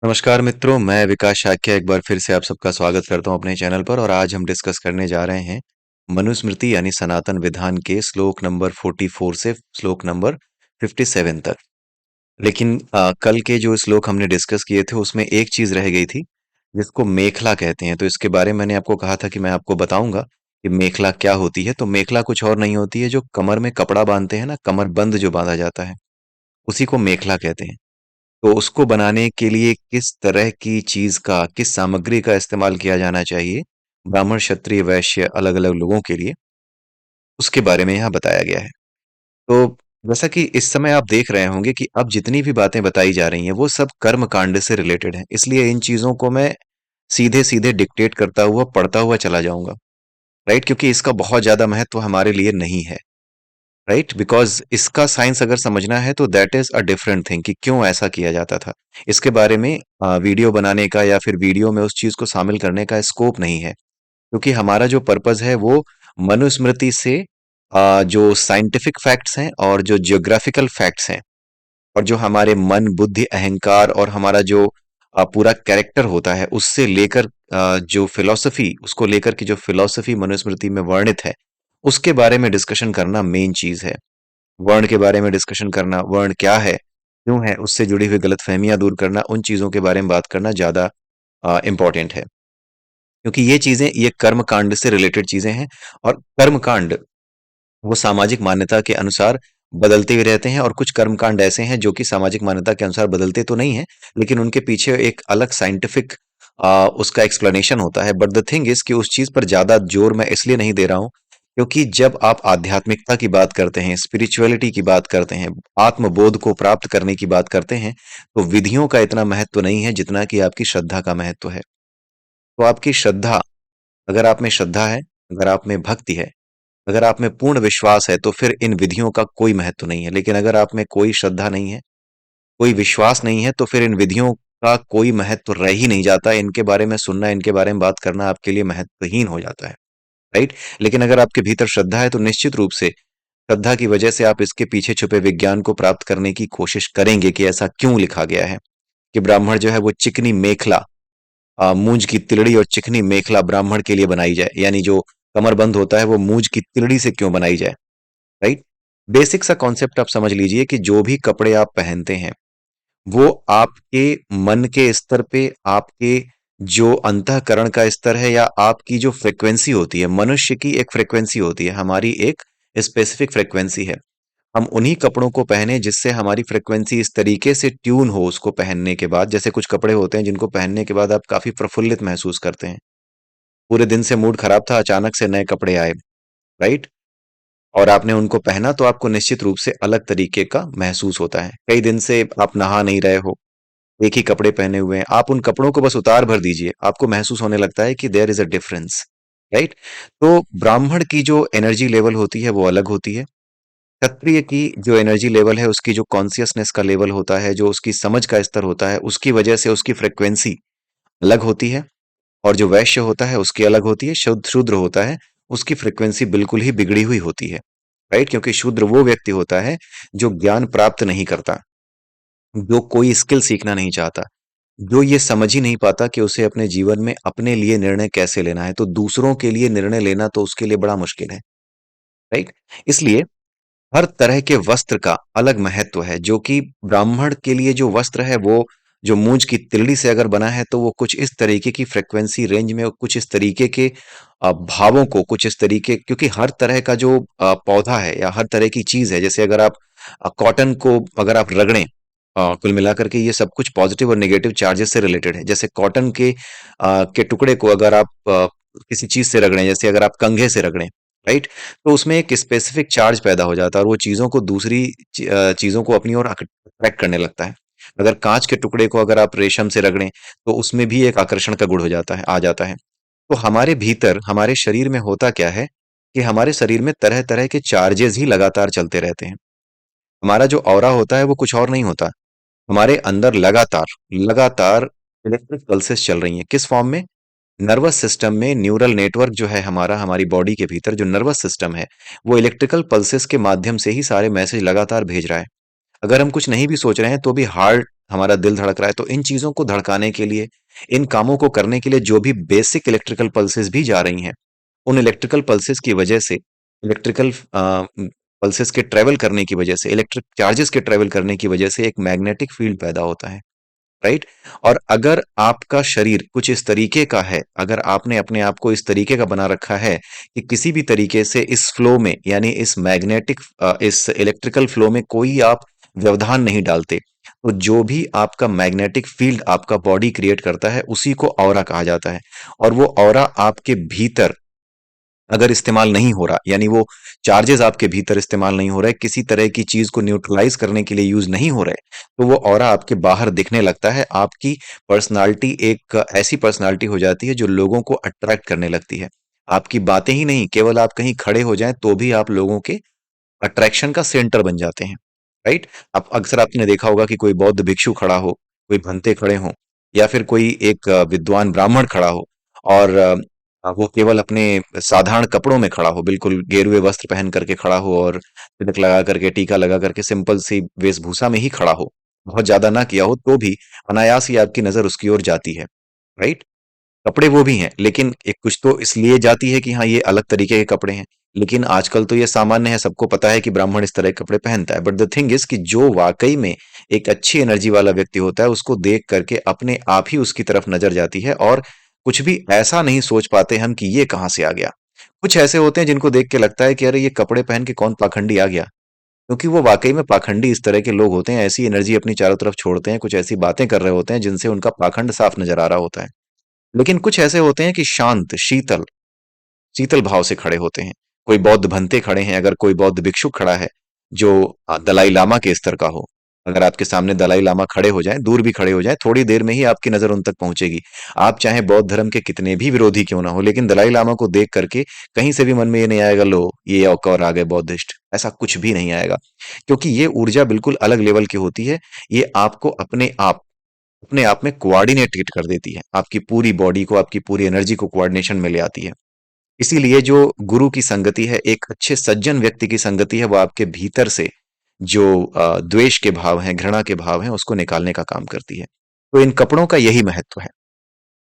नमस्कार मित्रों, मैं विकास शाक्य एक बार फिर से आप सबका स्वागत करता हूं अपने चैनल पर। और आज हम डिस्कस करने जा रहे हैं मनुस्मृति यानी सनातन विधान के श्लोक नंबर 44 से श्लोक नंबर 57 तक। लेकिन कल के जो श्लोक हमने डिस्कस किए थे उसमें एक चीज रह गई थी जिसको मेखला कहते हैं। तो इसके बारे में मैंने आपको कहा था कि मैं आपको बताऊंगा कि मेखला क्या होती है। तो मेखला कुछ और नहीं होती है, जो कमर में कपड़ा बांधते हैं ना, कमर बंद जो बांधा जाता है उसी को मेखला कहते हैं। तो उसको बनाने के लिए किस तरह की चीज का, किस सामग्री का इस्तेमाल किया जाना चाहिए ब्राह्मण क्षत्रिय वैश्य अलग अलग लोगों के लिए, उसके बारे में यहाँ बताया गया है। तो जैसा कि इस समय आप देख रहे होंगे कि अब जितनी भी बातें बताई जा रही हैं वो सब कर्म कांड से रिलेटेड है, इसलिए इन चीजों को मैं सीधे सीधे डिक्टेट करता हुआ पढ़ता हुआ चला जाऊंगा। राइट, क्योंकि इसका बहुत ज्यादा महत्व हमारे लिए नहीं है। राइट, बिकॉज इसका साइंस अगर समझना है तो that is a different thing कि क्यों ऐसा किया जाता था। इसके बारे में वीडियो बनाने का या फिर वीडियो में उस चीज को शामिल करने का स्कोप नहीं है, क्योंकि हमारा जो पर्पस है वो मनुस्मृति से जो साइंटिफिक फैक्ट्स हैं और जो जियोग्राफिकल फैक्ट्स हैं और जो हमारे मन बुद्धि अहंकार और हमारा जो पूरा कैरेक्टर होता है उससे लेकर जो फिलॉसफी, उसको लेकर की जो फिलॉसफी मनुस्मृति में वर्णित है उसके बारे में डिस्कशन करना मेन चीज है। वर्ण के बारे में डिस्कशन करना, वर्ण क्या है, क्यों है, उससे जुड़ी हुई गलतफहमियां दूर करना, उन चीजों के बारे में बात करना ज्यादा इंपॉर्टेंट है, क्योंकि ये चीजें, ये कर्म कांड से रिलेटेड चीजें हैं। और कर्म कांड वो सामाजिक मान्यता के अनुसार बदलते भी रहते हैं, और कुछ कर्म कांड ऐसे हैं जो कि सामाजिक मान्यता के अनुसार बदलते तो नहीं है, लेकिन उनके पीछे एक अलग साइंटिफिक उसका एक्सप्लेनेशन होता है। बट द थिंग इज कि उस चीज पर ज्यादा जोर मैं इसलिए नहीं दे रहा हूं, क्योंकि जब आप आध्यात्मिकता की बात करते हैं, स्पिरिचुअलिटी की बात करते हैं, आत्मबोध को प्राप्त करने की बात करते हैं, तो विधियों का इतना महत्व नहीं है जितना कि आपकी श्रद्धा का महत्व है। तो आपकी श्रद्धा, अगर आप में श्रद्धा है, अगर आप में भक्ति है, अगर आप में पूर्ण विश्वास है, तो फिर इन विधियों का कोई महत्व नहीं है। लेकिन अगर आप में कोई श्रद्धा नहीं है, कोई विश्वास नहीं है, तो फिर इन विधियों का कोई महत्व रह ही नहीं जाता। इनके बारे में सुनना, इनके बारे में बात करना आपके लिए महत्वहीन हो जाता है। राइट। लेकिन अगर आपके भीतर श्रद्धा है तो निश्चित रूप से श्रद्धा की वजह से आप इसके पीछे छुपे विज्ञान को प्राप्त करने की कोशिश करेंगे कि ऐसा क्यों लिखा गया है कि ब्राह्मण जो है वो चिकनी मेखला, मूंज की तिलड़ी और चिकनी मेखला ब्राह्मण के लिए बनाई जाए, यानी जो कमरबंद होता है वो मूंज की तिलड़ी से क्यों बनाई जाए। राइट। बेसिक सा कॉन्सेप्ट आप समझ लीजिए कि जो भी कपड़े आप पहनते हैं वो आपके मन के स्तर पे, आपके जो अंतःकरण का स्तर है, या आपकी जो फ्रिक्वेंसी होती है, मनुष्य की एक फ्रिक्वेंसी होती है, हमारी एक स्पेसिफिक फ्रिक्वेंसी है। हम उन्हीं कपड़ों को पहने जिससे हमारी फ्रिक्वेंसी इस तरीके से ट्यून हो उसको पहनने के बाद। जैसे कुछ कपड़े होते हैं जिनको पहनने के बाद आप काफी प्रफुल्लित महसूस करते हैं, पूरे दिन से मूड खराब था, अचानक से नए कपड़े आए, राइट, और आपने उनको पहना तो आपको निश्चित रूप से अलग तरीके का महसूस होता है। कई दिन से आप नहा नहीं रहे हो, एक ही कपड़े पहने हुए हैं, आप उन कपड़ों को बस उतार भर दीजिए, आपको महसूस होने लगता है कि there is a difference. Right. तो ब्राह्मण की जो एनर्जी लेवल होती है वो अलग होती है। क्षत्रिय की जो एनर्जी लेवल है, उसकी जो कॉन्सियसनेस का लेवल होता है, जो उसकी समझ का स्तर होता है, उसकी वजह से उसकी फ्रिक्वेंसी अलग होती है। और जो वैश्य होता है उसकी अलग होती है। शुद्ध शूद्र होता है, उसकी फ्रिक्वेंसी बिल्कुल ही बिगड़ी हुई होती है। राइट, क्योंकि शूद्र वो व्यक्ति होता है जो ज्ञान प्राप्त नहीं करता, जो कोई स्किल सीखना नहीं चाहता, जो ये समझ ही नहीं पाता कि उसे अपने जीवन में अपने लिए निर्णय कैसे लेना है। तो दूसरों के लिए निर्णय लेना तो उसके लिए बड़ा मुश्किल है। राइट। इसलिए हर तरह के वस्त्र का अलग महत्व है। जो कि ब्राह्मण के लिए जो वस्त्र है वो जो मूंज की तिलड़ी से अगर बना है तो वो कुछ इस तरीके की फ्रिक्वेंसी रेंज में, कुछ इस तरीके के भावों को, कुछ इस तरीके, क्योंकि हर तरह का जो पौधा है या हर तरह की चीज है, जैसे अगर आप कॉटन को अगर आप रगड़ें, कुल मिलाकर के ये सब कुछ पॉजिटिव और नेगेटिव चार्जेस से रिलेटेड है। जैसे कॉटन के टुकड़े को अगर आप किसी चीज से रगड़ें, जैसे अगर आप कंघे से रगड़ें, राइट, तो उसमें एक स्पेसिफिक चार्ज पैदा हो जाता है और वो चीजों को, दूसरी चीजों को अपनी ओर अट्रैक्ट करने लगता है। अगर कांच के टुकड़े को अगर आप रेशम से रगड़ें तो उसमें भी एक आकर्षण का गुण हो जाता है, आ जाता है। तो हमारे भीतर, हमारे शरीर में होता क्या है कि हमारे शरीर में तरह तरह के चार्जेस ही लगातार चलते रहते हैं। हमारा जो ऑरा होता है वो कुछ और नहीं होता। हमारे अंदर लगातार लगातार इलेक्ट्रिक पल्सेस चल रही हैं। किस फॉर्म में? नर्वस सिस्टम में न्यूरल नेटवर्क जो है हमारा, हमारी बॉडी के भीतर जो नर्वस सिस्टम है वो इलेक्ट्रिकल पल्सेस के माध्यम से ही सारे मैसेज लगातार भेज रहा है। अगर हम कुछ नहीं भी सोच रहे हैं तो भी हमारा दिल धड़क रहा है, तो इन चीजों को धड़काने के लिए, इन कामों को करने के लिए जो भी बेसिक इलेक्ट्रिकल पल्सेस भी जा रही हैं, उन इलेक्ट्रिकल पल्सेस की वजह से, इलेक्ट्रिकल पल्सेस के ट्रेवल करने की वजह से, इलेक्ट्रिक चार्जेस के ट्रेवल करने की वजह से एक मैग्नेटिक फील्ड पैदा होता है, राइट? और अगर आपका शरीर कुछ इस तरीके का है, अगर आपने अपने आप को इस तरीके का बना रखा है कि किसी भी तरीके से इस फ्लो में, यानी इस मैग्नेटिक इस इलेक्ट्रिकल फ्लो में कोई आप व्यवधान नहीं डालते, तो जो भी आपका मैग्नेटिक फील्ड आपका बॉडी क्रिएट करता है उसी को ऑरा कहा जाता है। और वो ऑरा आपके भीतर अगर इस्तेमाल नहीं हो रहा, यानी वो चार्जेस आपके भीतर इस्तेमाल नहीं हो रहे, किसी तरह की चीज को न्यूट्रलाइज करने के लिए यूज नहीं हो रहे, तो वो ऑरा आपके बाहर दिखने लगता है। आपकी पर्सनालिटी एक ऐसी पर्सनालिटी हो जाती है जो लोगों को अट्रैक्ट करने लगती है। आपकी बातें ही नहीं, केवल आप कहीं खड़े हो जाएं तो भी आप लोगों के अट्रैक्शन का सेंटर बन जाते हैं, राइट? अब अक्सर आपने देखा होगा कि कोई बौद्ध भिक्षु खड़ा हो, कोई भंते खड़े हों, या फिर कोई एक विद्वान ब्राह्मण खड़ा हो, और वो केवल अपने साधारण कपड़ों में खड़ा हो, बिल्कुल गेरुए वस्त्र पहन करके खड़ा हो, और तिलक लगा करके, टीका लगा करके, सिंपल सी वेशभूषा में ही खड़ा हो, बहुत ज्यादा ना किया हो, तो भी अनायास ही आपकी नजर उसकी ओर जाती है, राइट? कपड़े वो भी हैं, लेकिन एक कुछ तो इसलिए जाती है कि हाँ ये अलग तरीके के कपड़े हैं। लेकिन आजकल तो ये सामान्य है, सबको पता है कि ब्राह्मण इस तरह के कपड़े पहनता है। बट द थिंग इज कि जो वाकई में एक अच्छी एनर्जी वाला व्यक्ति होता है, उसको देख करके अपने आप ही उसकी तरफ नजर जाती है, और कुछ भी ऐसा नहीं सोच पाते हम कि ये कहाँ से आ गया। कुछ ऐसे होते हैं जिनको देख के लगता है कि अरे ये कपड़े पहन के कौन पाखंडी आ गया, क्योंकि वो वाकई में पाखंडी इस तरह के लोग होते हैं, ऐसी एनर्जी अपनी चारों तरफ छोड़ते हैं, कुछ ऐसी बातें कर रहे होते हैं जिनसे उनका पाखंड साफ नजर आ रहा होता है। लेकिन कुछ ऐसे होते हैं कि शांत, शीतल, शीतल भाव से खड़े होते हैं। कोई बौद्ध भंते खड़े हैं, अगर कोई बौद्ध भिक्षु खड़ा है जो दलाई लामा के स्तर का हो, अगर आपके सामने दलाई लामा खड़े हो जाएं, दूर भी खड़े हो जाएं, थोड़ी देर में ही आपकी नजर उन तक पहुंचेगी। आप चाहे बौद्ध धर्म के कितने भी विरोधी क्यों ना हो, लेकिन दलाई लामा को देख करके कहीं से भी मन में ये नहीं आएगा लो ये और आ गए बौद्धिस्ट, ऐसा कुछ भी नहीं आएगा। क्योंकि ये ऊर्जा बिल्कुल अलग लेवल की होती है। ये आपको अपने आप में कोऑर्डिनेट कर देती है, आपकी पूरी बॉडी को, आपकी पूरी एनर्जी को कोऑर्डिनेशन में ले आती है। इसीलिए जो गुरु की संगति है, एक अच्छे सज्जन व्यक्ति की संगति है, वो आपके भीतर से जो द्वेष के भाव हैं, घृणा के भाव हैं, उसको निकालने का काम करती है। तो इन कपड़ों का यही महत्व है।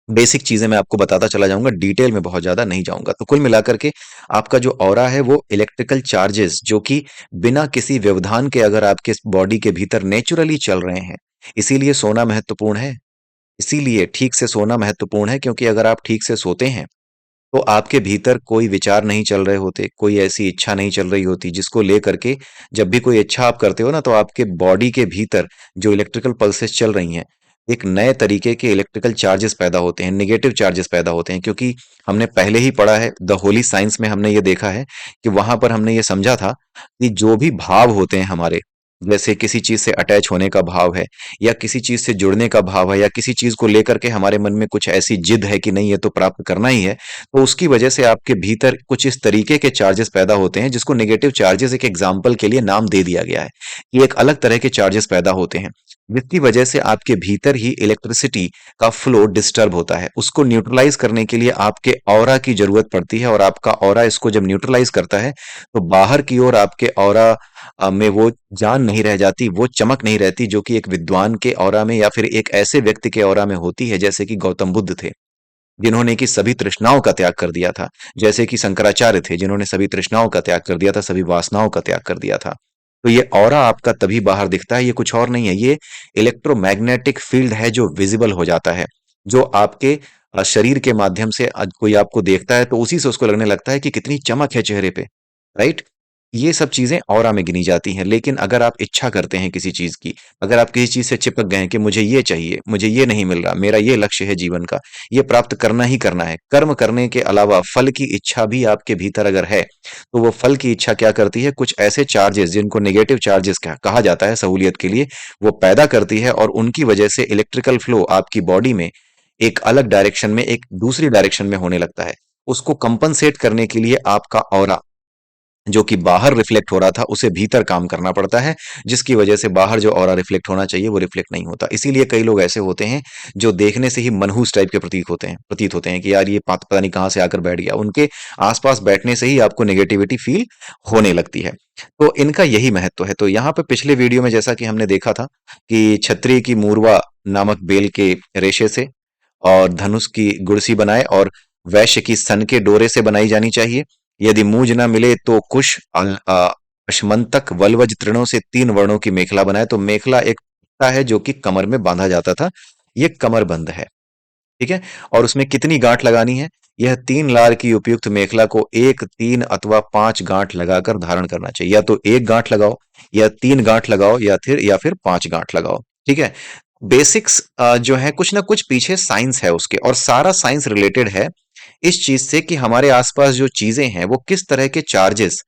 बेसिक चीजें मैं आपको बताता चला जाऊंगा, डिटेल में बहुत ज्यादा नहीं जाऊंगा। तो कुल मिलाकर के आपका जो ऑरा है वो इलेक्ट्रिकल चार्जेस जो कि बिना किसी व्यवधान के अगर आपके बॉडी के भीतर नेचुरली चल रहे हैं, इसीलिए सोना महत्वपूर्ण है। इसीलिए ठीक से सोना महत्वपूर्ण है, क्योंकि अगर आप ठीक से सोते हैं तो आपके भीतर कोई विचार नहीं चल रहे होते, कोई ऐसी इच्छा नहीं चल रही होती जिसको लेकर के जब भी कोई इच्छा आप करते हो ना, तो आपके बॉडी के भीतर जो इलेक्ट्रिकल पल्सेस चल रही हैं, एक नए तरीके के इलेक्ट्रिकल चार्जेस पैदा होते हैं, नेगेटिव चार्जेस पैदा होते हैं। क्योंकि हमने पहले ही पढ़ा है, द होली साइंस में हमने ये देखा है कि वहां पर हमने ये समझा था कि जो भी भाव होते हैं हमारे, जैसे किसी चीज से अटैच होने का भाव है, या किसी चीज से जुड़ने का भाव है, या किसी चीज को लेकर के हमारे मन में कुछ ऐसी जिद है कि नहीं ये तो प्राप्त करना ही है, तो उसकी वजह से आपके भीतर कुछ इस तरीके के चार्जेस पैदा होते हैं, जिसको नेगेटिव चार्जेस एक एग्जाम्पल के लिए नाम दे दिया गया है कि एक अलग तरह के चार्जेस पैदा होते हैं, जिसकी वजह से आपके भीतर ही इलेक्ट्रिसिटी का फ्लो डिस्टर्ब होता है। उसको न्यूट्रलाइज करने के लिए आपके ऑरा की जरूरत पड़ती है, और आपका ऑरा इसको जब न्यूट्रलाइज करता है, तो बाहर की ओर आपके ऑरा में वो जान नहीं रह जाती, वो चमक नहीं रहती जो कि एक विद्वान के ऑरा में, या फिर एक ऐसे व्यक्ति के ऑरा में होती है, जैसे कि गौतम बुद्ध थे, जिन्होंने कि सभी तृष्णाओं का त्याग कर दिया था। जैसे कि शंकराचार्य थे, जिन्होंने सभी तृष्णाओं का त्याग कर दिया था, सभी वासनाओं का त्याग कर दिया था। तो ये ऑरा आपका तभी बाहर दिखता है, ये कुछ और नहीं है, ये इलेक्ट्रोमैग्नेटिक फील्ड है जो विजिबल हो जाता है, जो आपके शरीर के माध्यम से कोई आपको देखता है तो उसी से उसको लगने लगता है कि कितनी चमक है चेहरे पे, राइट? ये सब चीजें ऑरा में गिनी जाती हैं। लेकिन अगर आप इच्छा करते हैं किसी चीज की, अगर आप किसी चीज से चिपक गए हैं कि मुझे ये चाहिए, मुझे ये नहीं मिल रहा, मेरा ये लक्ष्य है जीवन का, ये प्राप्त करना ही करना है, कर्म करने के अलावा फल की इच्छा भी आपके भीतर अगर है, तो वो फल की इच्छा क्या करती है, कुछ ऐसे चार्जेस जिनको नेगेटिव चार्जेस कहा जाता है सहूलियत के लिए, वो पैदा करती है, और उनकी वजह से इलेक्ट्रिकल फ्लो आपकी बॉडी में एक अलग डायरेक्शन में, एक दूसरी डायरेक्शन में होने लगता है। उसको कंपनसेट करने के लिए आपका ऑरा जो कि बाहर रिफ्लेक्ट हो रहा था उसे भीतर काम करना पड़ता है, जिसकी वजह से बाहर जो ऑरा रिफ्लेक्ट होना चाहिए वो रिफ्लेक्ट नहीं होता। इसीलिए कई लोग ऐसे होते हैं जो देखने से ही मनहूस टाइप के प्रतीत होते हैं कि यार ये पता नहीं कहाँ से आकर बैठ गया। उनके आसपास बैठने से ही आपको नेगेटिविटी फील होने लगती है। तो इनका यही महत्व है। तो यहाँ पे पिछले वीडियो में जैसा कि हमने देखा था कि क्षत्रिय की मूरवा नामक बेल के रेशे से और धनुष की गुड़सी बनाए और वैश्य की सन के डोरे से बनाई जानी चाहिए। यदि मूज न मिले तो कुश अश्मंतक वल्वज तृणों से 3 वर्णों की मेखला बनाए। तो मेखला एक पट्टा है जो कि कमर में बांधा जाता था, ये कमरबंद है। ठीक है। और उसमें कितनी गांठ लगानी है? यह 3 लार की उपयुक्त मेखला को 1, 3 अथवा 5 गांठ लगाकर धारण करना चाहिए। या तो 1 गांठ लगाओ, या 3 गांठ लगाओ, या फिर 5 गांठ लगाओ। ठीक है। बेसिक्स जो है कुछ ना कुछ पीछे साइंस है उसके, और सारा साइंस रिलेटेड है इस चीज से कि हमारे आसपास जो चीजें हैं वो किस तरह के चार्जेस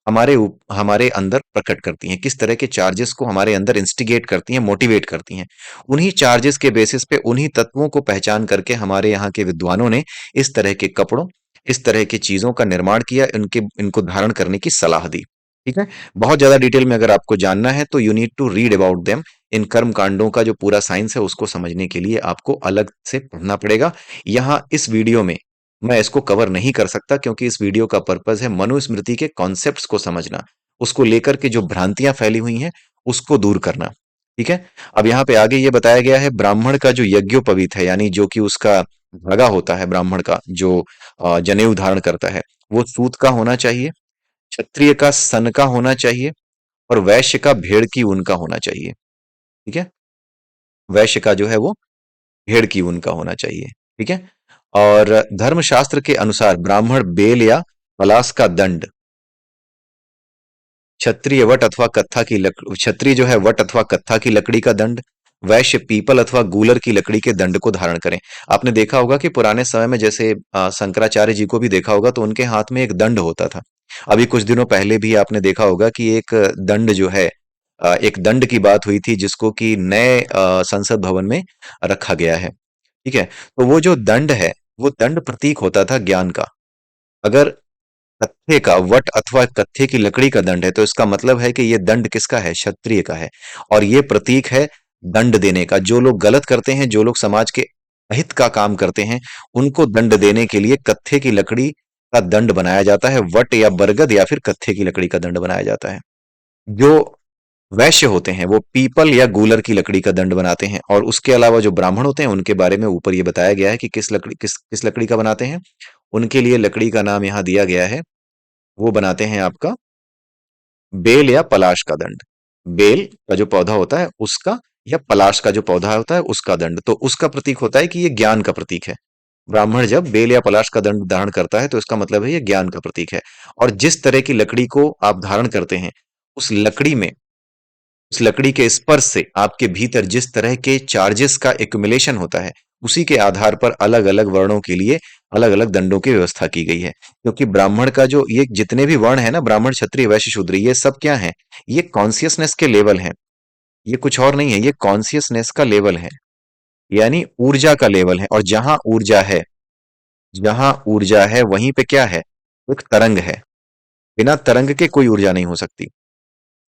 हमारे अंदर प्रकट करती हैं, किस तरह के चार्जेस को हमारे अंदर इंस्टिगेट करती हैं, मोटिवेट करती हैं। उन्हीं चार्जेस के बेसिस पे, उन्हीं तत्वों को पहचान करके हमारे यहाँ के विद्वानों ने इस तरह के कपड़ों, इस तरह की चीजों का निर्माण किया, इनको धारण करने की सलाह दी। ठीक है। बहुत ज्यादा डिटेल में अगर आपको जानना है तो you need to read about them. इन कर्म कांडों का जो पूरा साइंस है उसको समझने के लिए आपको अलग से पढ़ना पड़ेगा। यहाँ इस वीडियो में मैं इसको कवर नहीं कर सकता, क्योंकि इस वीडियो का पर्पस है मनुस्मृति के कॉन्सेप्ट्स को समझना, उसको लेकर के जो भ्रांतियां फैली हुई हैं उसको दूर करना। ठीक है। अब यहाँ पे आगे ये बताया गया है ब्राह्मण का जो यज्ञोपवीत है, यानी जो कि उसका धागा होता है ब्राह्मण का, जो जनेऊ धारण करता है, वो सूत का होना चाहिए, क्षत्रिय का सन का होना चाहिए, और वैश्य का भेड़ की ऊन का होना चाहिए। ठीक है। वैश्य का जो है वो भेड़ की ऊन का होना चाहिए। ठीक है। और धर्मशास्त्र के अनुसार ब्राह्मण बेल या पलास का दंड, क्षत्रिय वट अथवा कत्था की लकड़ी, क्षत्रिय जो है वट अथवा कत्था की लकड़ी का दंड, वैश्य पीपल अथवा गूलर की लकड़ी के दंड को धारण करें। आपने देखा होगा कि पुराने समय में जैसे शंकराचार्य जी को भी देखा होगा तो उनके हाथ में एक दंड होता था। अभी कुछ दिनों पहले भी आपने देखा होगा कि एक दंड जो है, एक दंड की बात हुई थी जिसको कि नए संसद भवन में रखा गया है। ठीक है। तो वो जो दंड है, वो दंड प्रतीक होता था ज्ञान का। अगर कत्थे का, वट अथवा कत्थे की लकड़ी का दंड है तो इसका मतलब है कि ये दंड किसका है? क्षत्रिय का है। और ये प्रतीक है दंड देने का। जो लोग गलत करते हैं, जो लोग समाज के अहित का काम करते हैं, उनको दंड देने के लिए कत्थे की लकड़ी का दंड बनाया जाता है। वट या बरगद या फिर कत्थे की लकड़ी का दंड बनाया जाता है। जो वैश्य होते हैं वो पीपल या गूलर की लकड़ी का दंड बनाते हैं। और उसके अलावा जो ब्राह्मण होते हैं उनके बारे में ऊपर ये बताया गया है कि किस लकड़ी का बनाते हैं। उनके लिए लकड़ी का नाम यहाँ दिया गया है, वो बनाते हैं आपका बेल या पलाश का दंड। बेल का जो पौधा होता है उसका, या पलाश का जो पौधा होता है उसका दंड। तो उसका प्रतीक होता है कि ये ज्ञान का प्रतीक है। ब्राह्मण जब बेल या पलाश का दंड धारण करता है तो इसका मतलब है ये ज्ञान का प्रतीक है। और जिस तरह की लकड़ी को आप धारण करते हैं, उस लकड़ी में, उस लकड़ी के स्पर्श से आपके भीतर जिस तरह के चार्जेस का एक्युमुलेशन होता है, उसी के आधार पर अलग अलग वर्णों के लिए अलग अलग दंडों की व्यवस्था की गई है। क्योंकि ब्राह्मण का जो ये जितने भी वर्ण है ना, ब्राह्मण क्षत्रिय वैश्य शूद्र, ये सब क्या है? ये कॉन्सियसनेस के लेवल हैं। ये कुछ और नहीं है, ये कॉन्सियसनेस का लेवल है, यानी ऊर्जा का लेवल है। और जहां ऊर्जा है, जहां ऊर्जा है वहीं पे क्या है? एक तरंग है। बिना तरंग के कोई ऊर्जा नहीं हो सकती।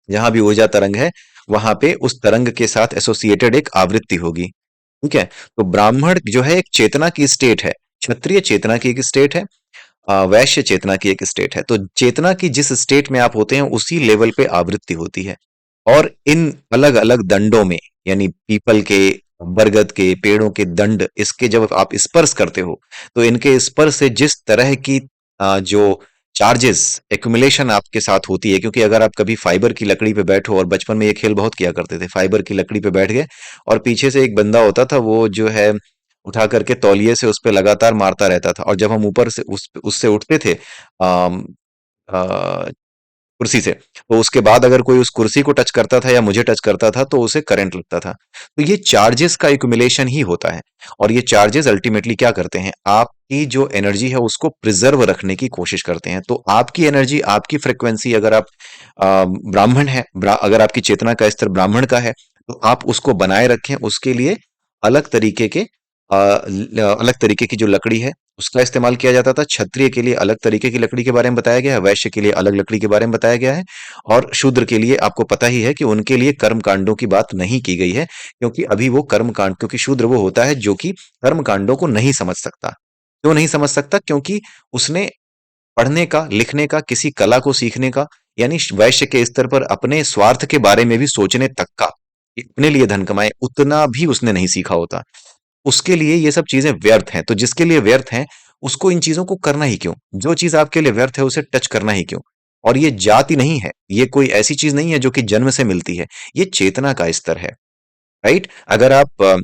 जहां भी ऊर्जा तरंग है, वहां पे उस तरंग के साथ एसोसिएटेड एक आवृत्ति होगी। ठीक है। तो ब्राह्मण जो है एक चेतना की स्टेट है, क्षत्रिय चेतना की एक स्टेट है, वैश्य चेतना की एक स्टेट है। तो चेतना की जिस स्टेट में आप होते हैं उसी लेवल पे आवृत्ति होती है। और इन अलग अलग दंडों में, यानी पीपल के, बरगद के पेड़ों के दंड, इसके जब आप स्पर्श करते हो तो इनके स्पर्श से जिस तरह की जो चार्जेस एक्युमुलेशन आपके साथ होती है, क्योंकि अगर आप कभी फाइबर की लकड़ी पे बैठो, और बचपन में ये खेल बहुत किया करते थे, फाइबर की लकड़ी पे बैठ गए और पीछे से एक बंदा होता था, वो जो है उठा करके तौलिए से उस पे लगातार मारता रहता था। और जब हम ऊपर से उससे उठते थे अम, अ, कुर्सी से, तो उसके बाद अगर कोई उस कुर्सी को टच करता था या मुझे टच करता था तो उसे करंट लगता था। तो ये चार्जेस का एक्युमुलेशन ही होता है। और ये चार्जेस अल्टीमेटली क्या करते हैं? आपकी जो एनर्जी है उसको प्रिजर्व रखने की कोशिश करते हैं। तो आपकी एनर्जी, आपकी फ्रिक्वेंसी, अगर आप ब्राह्मण है, अगर आपकी चेतना का स्तर ब्राह्मण का है, तो आप उसको बनाए रखें। उसके लिए अलग तरीके के अलग तरीके की जो लकड़ी है, उसका इस्तेमाल किया जाता था। क्षत्रिय के लिए अलग तरीके की लकड़ी के बारे में बताया गया है, वैश्य के लिए अलग लकड़ी के बारे में बताया गया है, और शूद्र के लिए आपको पता ही है कि उनके लिए कर्म कांडों की बात नहीं की गई है, क्योंकि अभी वो कर्म कांड, क्योंकि शूद्र वो होता है जो कि कर्म कांडों को नहीं समझ सकता। क्यों नहीं समझ सकता? क्योंकि उसने पढ़ने का, लिखने का, किसी कला को सीखने का, यानी वैश्य के स्तर पर अपने स्वार्थ के बारे में भी सोचने तक का, कि अपने लिए धन कमाए, उतना भी उसने नहीं सीखा होता। उसके लिए ये सब चीजें व्यर्थ हैं। तो जिसके लिए व्यर्थ हैं, उसको इन चीजों को करना ही क्यों? जो चीज आपके लिए व्यर्थ है, उसे टच करना ही क्यों? और ये जाति नहीं है, ये कोई ऐसी चीज नहीं है जो कि जन्म से मिलती है, ये चेतना का स्तर है। राइट? अगर आप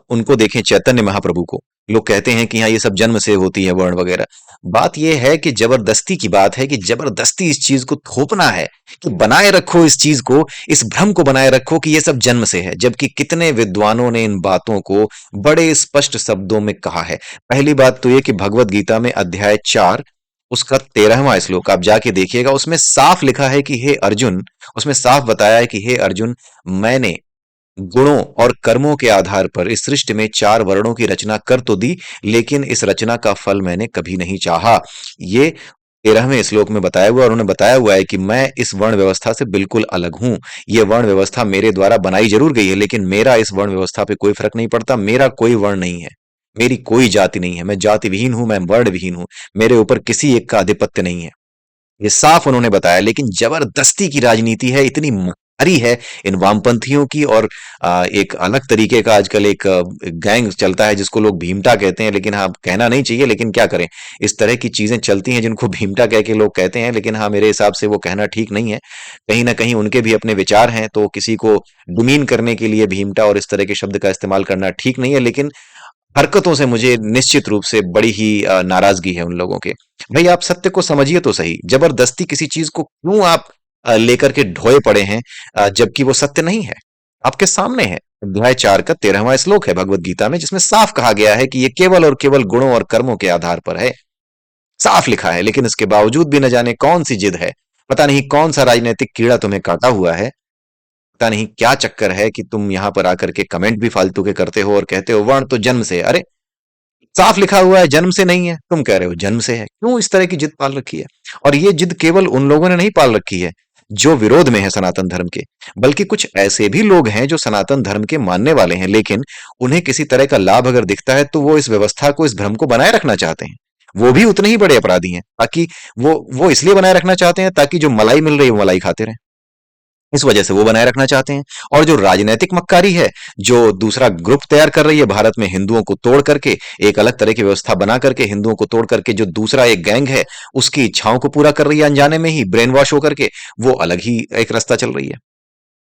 उनको देखें, चैतन्य महाप्रभु को, लोग कहते हैं कि हाँ ये सब जन्म से होती है वर्ण वगैरह। बात ये है कि जबरदस्ती की बात है, कि जबरदस्ती इस चीज को थोपना है, कि बनाए रखो इस चीज को, इस भ्रम को बनाए रखो कि ये सब जन्म से है, जबकि कितने विद्वानों ने इन बातों को बड़े स्पष्ट शब्दों में कहा है। पहली बात तो ये कि भगवत गीता में अध्याय 4, उसका 13वां श्लोक आप जाके देखिएगा, उसमें साफ लिखा है कि हे अर्जुन, उसमें साफ बताया है कि हे अर्जुन, मैंने गुणों और कर्मों के आधार पर इस सृष्टि में 4 वर्णों की रचना कर तो दी, लेकिन इस रचना का फल मैंने कभी नहीं चाहा। ये 13वें श्लोक में बताया हुआ है, और उन्होंने बताया हुआ है कि मैं इस वर्ण व्यवस्था से बिल्कुल अलग हूं। ये वर्ण व्यवस्था मेरे द्वारा बनाई जरूर गई है, लेकिन मेरा इस वर्ण व्यवस्था पे कोई फर्क नहीं पड़ता। मेरा कोई वर्ण नहीं है, मेरी कोई जाति नहीं है, मैं जाति विहीन हूं, मैं वर्ण विहीन हूं, मेरे ऊपर किसी एक का आधिपत्य नहीं है। ये साफ उन्होंने बताया। लेकिन जबरदस्ती की राजनीति है, इतनी भारी है इन वामपंथियों की। और एक अलग तरीके का आजकल एक गैंग चलता है जिसको लोग भीमटा कहते हैं, लेकिन हाँ कहना नहीं चाहिए, लेकिन क्या करें, इस तरह की चीजें चलती हैं जिनको भीमटा कह के लोग कहते हैं, लेकिन हाँ मेरे हिसाब से वो कहना ठीक नहीं है। कहीं ना कहीं उनके भी अपने विचार हैं, तो किसी को डिमीन करने के लिए भीमटा और इस तरह के शब्द का इस्तेमाल करना ठीक नहीं है। लेकिन हरकतों से मुझे निश्चित रूप से बड़ी ही नाराजगी है उन लोगों के। भाई आप सत्य को समझिए तो सही, जबरदस्ती किसी चीज को क्यों आप लेकर के ढोए पड़े हैं, जबकि वो सत्य नहीं है, आपके सामने है। अध्याय 4 का 13वां श्लोक है भगवत गीता में, जिसमें साफ कहा गया है कि ये केवल और केवल गुणों और कर्मों के आधार पर है। साफ लिखा है, लेकिन इसके बावजूद भी न जाने कौन सी जिद है, पता नहीं कौन सा राजनीतिक कीड़ा तुम्हें काटा हुआ है, पता नहीं क्या चक्कर है कि तुम यहां पर आकर के कमेंट भी फालतू के करते हो और कहते हो वर्ण तो जन्म से है। अरे साफ लिखा हुआ है जन्म से नहीं है, तुम कह रहे हो जन्म से है। क्यों इस तरह की जिद पाल रखी है? और ये जिद केवल उन लोगों ने नहीं पाल रखी है जो विरोध में है सनातन धर्म के, बल्कि कुछ ऐसे भी लोग हैं जो सनातन धर्म के मानने वाले हैं, लेकिन उन्हें किसी तरह का लाभ अगर दिखता है तो वो इस व्यवस्था को, इस भ्रम को बनाए रखना चाहते हैं। वो भी उतने ही बड़े अपराधी हैं, ताकि वो इसलिए बनाए रखना चाहते हैं ताकि जो मलाई मिल रही है वो मलाई खाते रहें। इस वजह से वो बनाए रखना चाहते हैं। और जो राजनीतिक मक्कारी है, जो दूसरा ग्रुप तैयार कर रही है भारत में, हिंदुओं को तोड़ करके एक अलग तरह की व्यवस्था बना करके, हिंदुओं को तोड़ करके जो दूसरा एक गैंग है उसकी इच्छाओं को पूरा कर रही है, अनजाने में ही ब्रेन वॉश होकर के, वो अलग ही एक रास्ता चल रही है।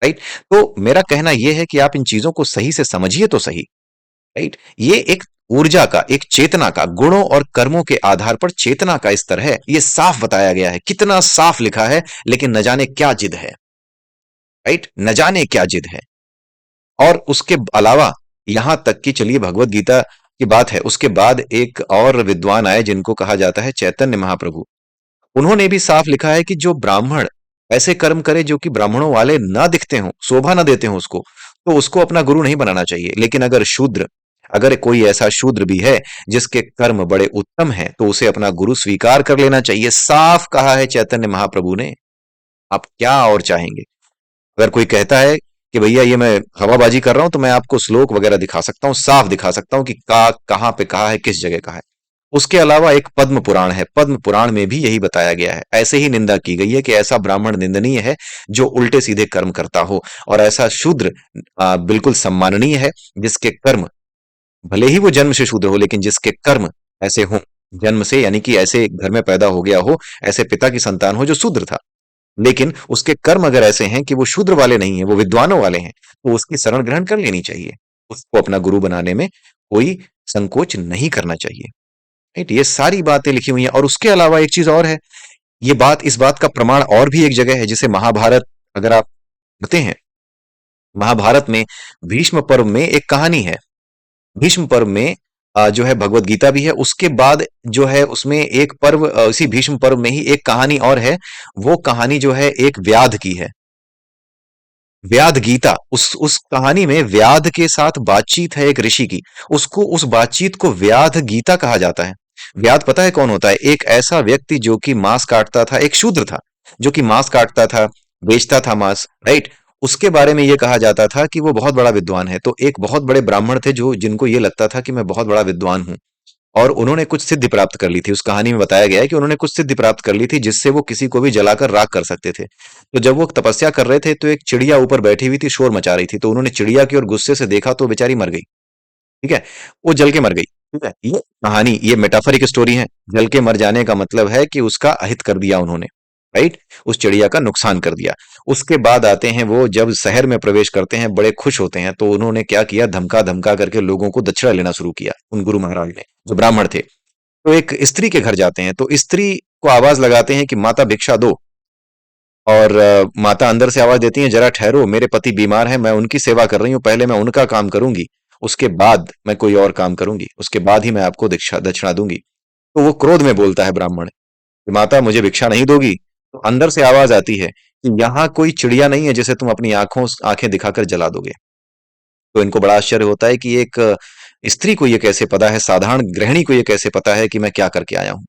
राइट? तो मेरा कहना यह है कि आप इन चीजों को सही से समझिए तो सही। राइट? ये एक ऊर्जा का, एक चेतना का, गुणों और कर्मों के आधार पर चेतना का स्तर है। ये साफ बताया गया है, कितना साफ लिखा है, लेकिन न जाने क्या जिद है। राइट? न जाने क्या जिद है। और उसके अलावा यहां तक कि चलिए भगवत गीता की बात है, उसके बाद एक और विद्वान आए जिनको कहा जाता है चैतन्य महाप्रभु। उन्होंने भी साफ लिखा है कि जो ब्राह्मण ऐसे कर्म करे जो कि ब्राह्मणों वाले ना दिखते हों, शोभा ना देते हों उसको, तो उसको अपना गुरु नहीं बनाना चाहिए। लेकिन अगर शूद्र, अगर कोई ऐसा शूद्र भी है जिसके कर्म बड़े उत्तम हैं, तो उसे अपना गुरु स्वीकार कर लेना चाहिए। साफ कहा है चैतन्य महाप्रभु ने। आप क्या और चाहेंगे? अगर कोई कहता है कि भैया ये मैं हवाबाजी कर रहा हूं, तो मैं आपको श्लोक वगैरह दिखा सकता हूं, साफ दिखा सकता हूं कि कहां पे कहा है, किस जगह कहा है। उसके अलावा एक पद्म पुराण है, पद्म पुराण में भी यही बताया गया है। ऐसे ही निंदा की गई है कि ऐसा ब्राह्मण निंदनीय है जो उल्टे सीधे कर्म करता हो, और ऐसा शूद्र बिल्कुल सम्माननीय है जिसके कर्म, भले ही वो जन्म से शूद्र हो, लेकिन जिसके कर्म ऐसे हों, जन्म से, यानी कि ऐसे घर में पैदा हो गया हो, ऐसे पिता की संतान हो जो शूद्र था, लेकिन उसके कर्म अगर ऐसे हैं कि वो शूद्र वाले नहीं है, वो विद्वानों वाले हैं, तो उसकी शरण ग्रहण कर लेनी चाहिए। उसको अपना गुरु बनाने में कोई संकोच नहीं करना चाहिए। राइट? ये सारी बातें लिखी हुई हैं। और उसके अलावा एक चीज और है, ये बात, इस बात का प्रमाण और भी एक जगह है, जिसे महाभारत, अगर आप पढ़ते हैं, महाभारत में भीष्म पर्व में एक कहानी है। भीष्म पर्व में जो है भगवत गीता भी है, उसके बाद जो है उसमें एक पर्व, इसी भीष्म पर्व में ही एक कहानी और है। वो कहानी जो है एक व्याध की है। व्याध गीता, उस कहानी में व्याध के साथ बातचीत है एक ऋषि की। उसको, उस बातचीत को व्याध गीता कहा जाता है। व्याध पता है कौन होता है? एक ऐसा व्यक्ति जो कि मांस काटता था, एक शूद्र था जो कि मांस काटता था, बेचता था मांस, राइट? उसके बारे में ये कहा जाता था कि वो बहुत बड़ा विद्वान है। तो एक बहुत बड़े ब्राह्मण थे जो, जिनको ये लगता था कि मैं बहुत बड़ा विद्वान हूँ, और उन्होंने कुछ सिद्धि प्राप्त कर ली थी। उस कहानी में बताया गया है कि उन्होंने कुछ सिद्धि प्राप्त कर ली थी जिससे वो किसी को भी जलाकर राख कर सकते थे। तो जब वो तपस्या कर रहे थे तो एक चिड़िया ऊपर बैठी हुई थी, शोर मचा रही थी। तो उन्होंने चिड़िया की ओर गुस्से से देखा तो बेचारी मर गई। ठीक है? वो जल के मर गई। ठीक है? ये कहानी, ये मेटाफरिक स्टोरी है। जल के मर जाने का मतलब है कि उसका अहित कर दिया उन्होंने, राइट? उस चिड़िया का नुकसान कर दिया। उसके बाद आते हैं वो, जब शहर में प्रवेश करते हैं, बड़े खुश होते हैं, तो उन्होंने क्या किया, धमका धमका करके लोगों को दक्षिणा लेना शुरू किया, उन गुरु महाराज ने, जो ब्राह्मण थे। तो एक स्त्री के घर जाते हैं, तो स्त्री को आवाज लगाते हैं कि माता भिक्षा दो। और माता अंदर से आवाज देती है, जरा ठहरो, मेरे पति बीमार हैं, मैं उनकी सेवा कर रही हूँ, पहले मैं उनका काम करूंगी, उसके बाद मैं कोई और काम करूंगी, उसके बाद ही मैं आपको दीक्षा दक्षिणा दूंगी। तो वो क्रोध में बोलता है ब्राह्मण कि माता मुझे भिक्षा नहीं दोगी? तो अंदर से आवाज आती है कि यहाँ कोई चिड़िया नहीं है जिसे तुम अपनी आंखें दिखाकर जला दोगे। तो इनको बड़ा आश्चर्य होता है कि एक स्त्री को ये कैसे पता है, साधारण गृहिणी को ये कैसे पता है कि मैं क्या करके आया हूँ।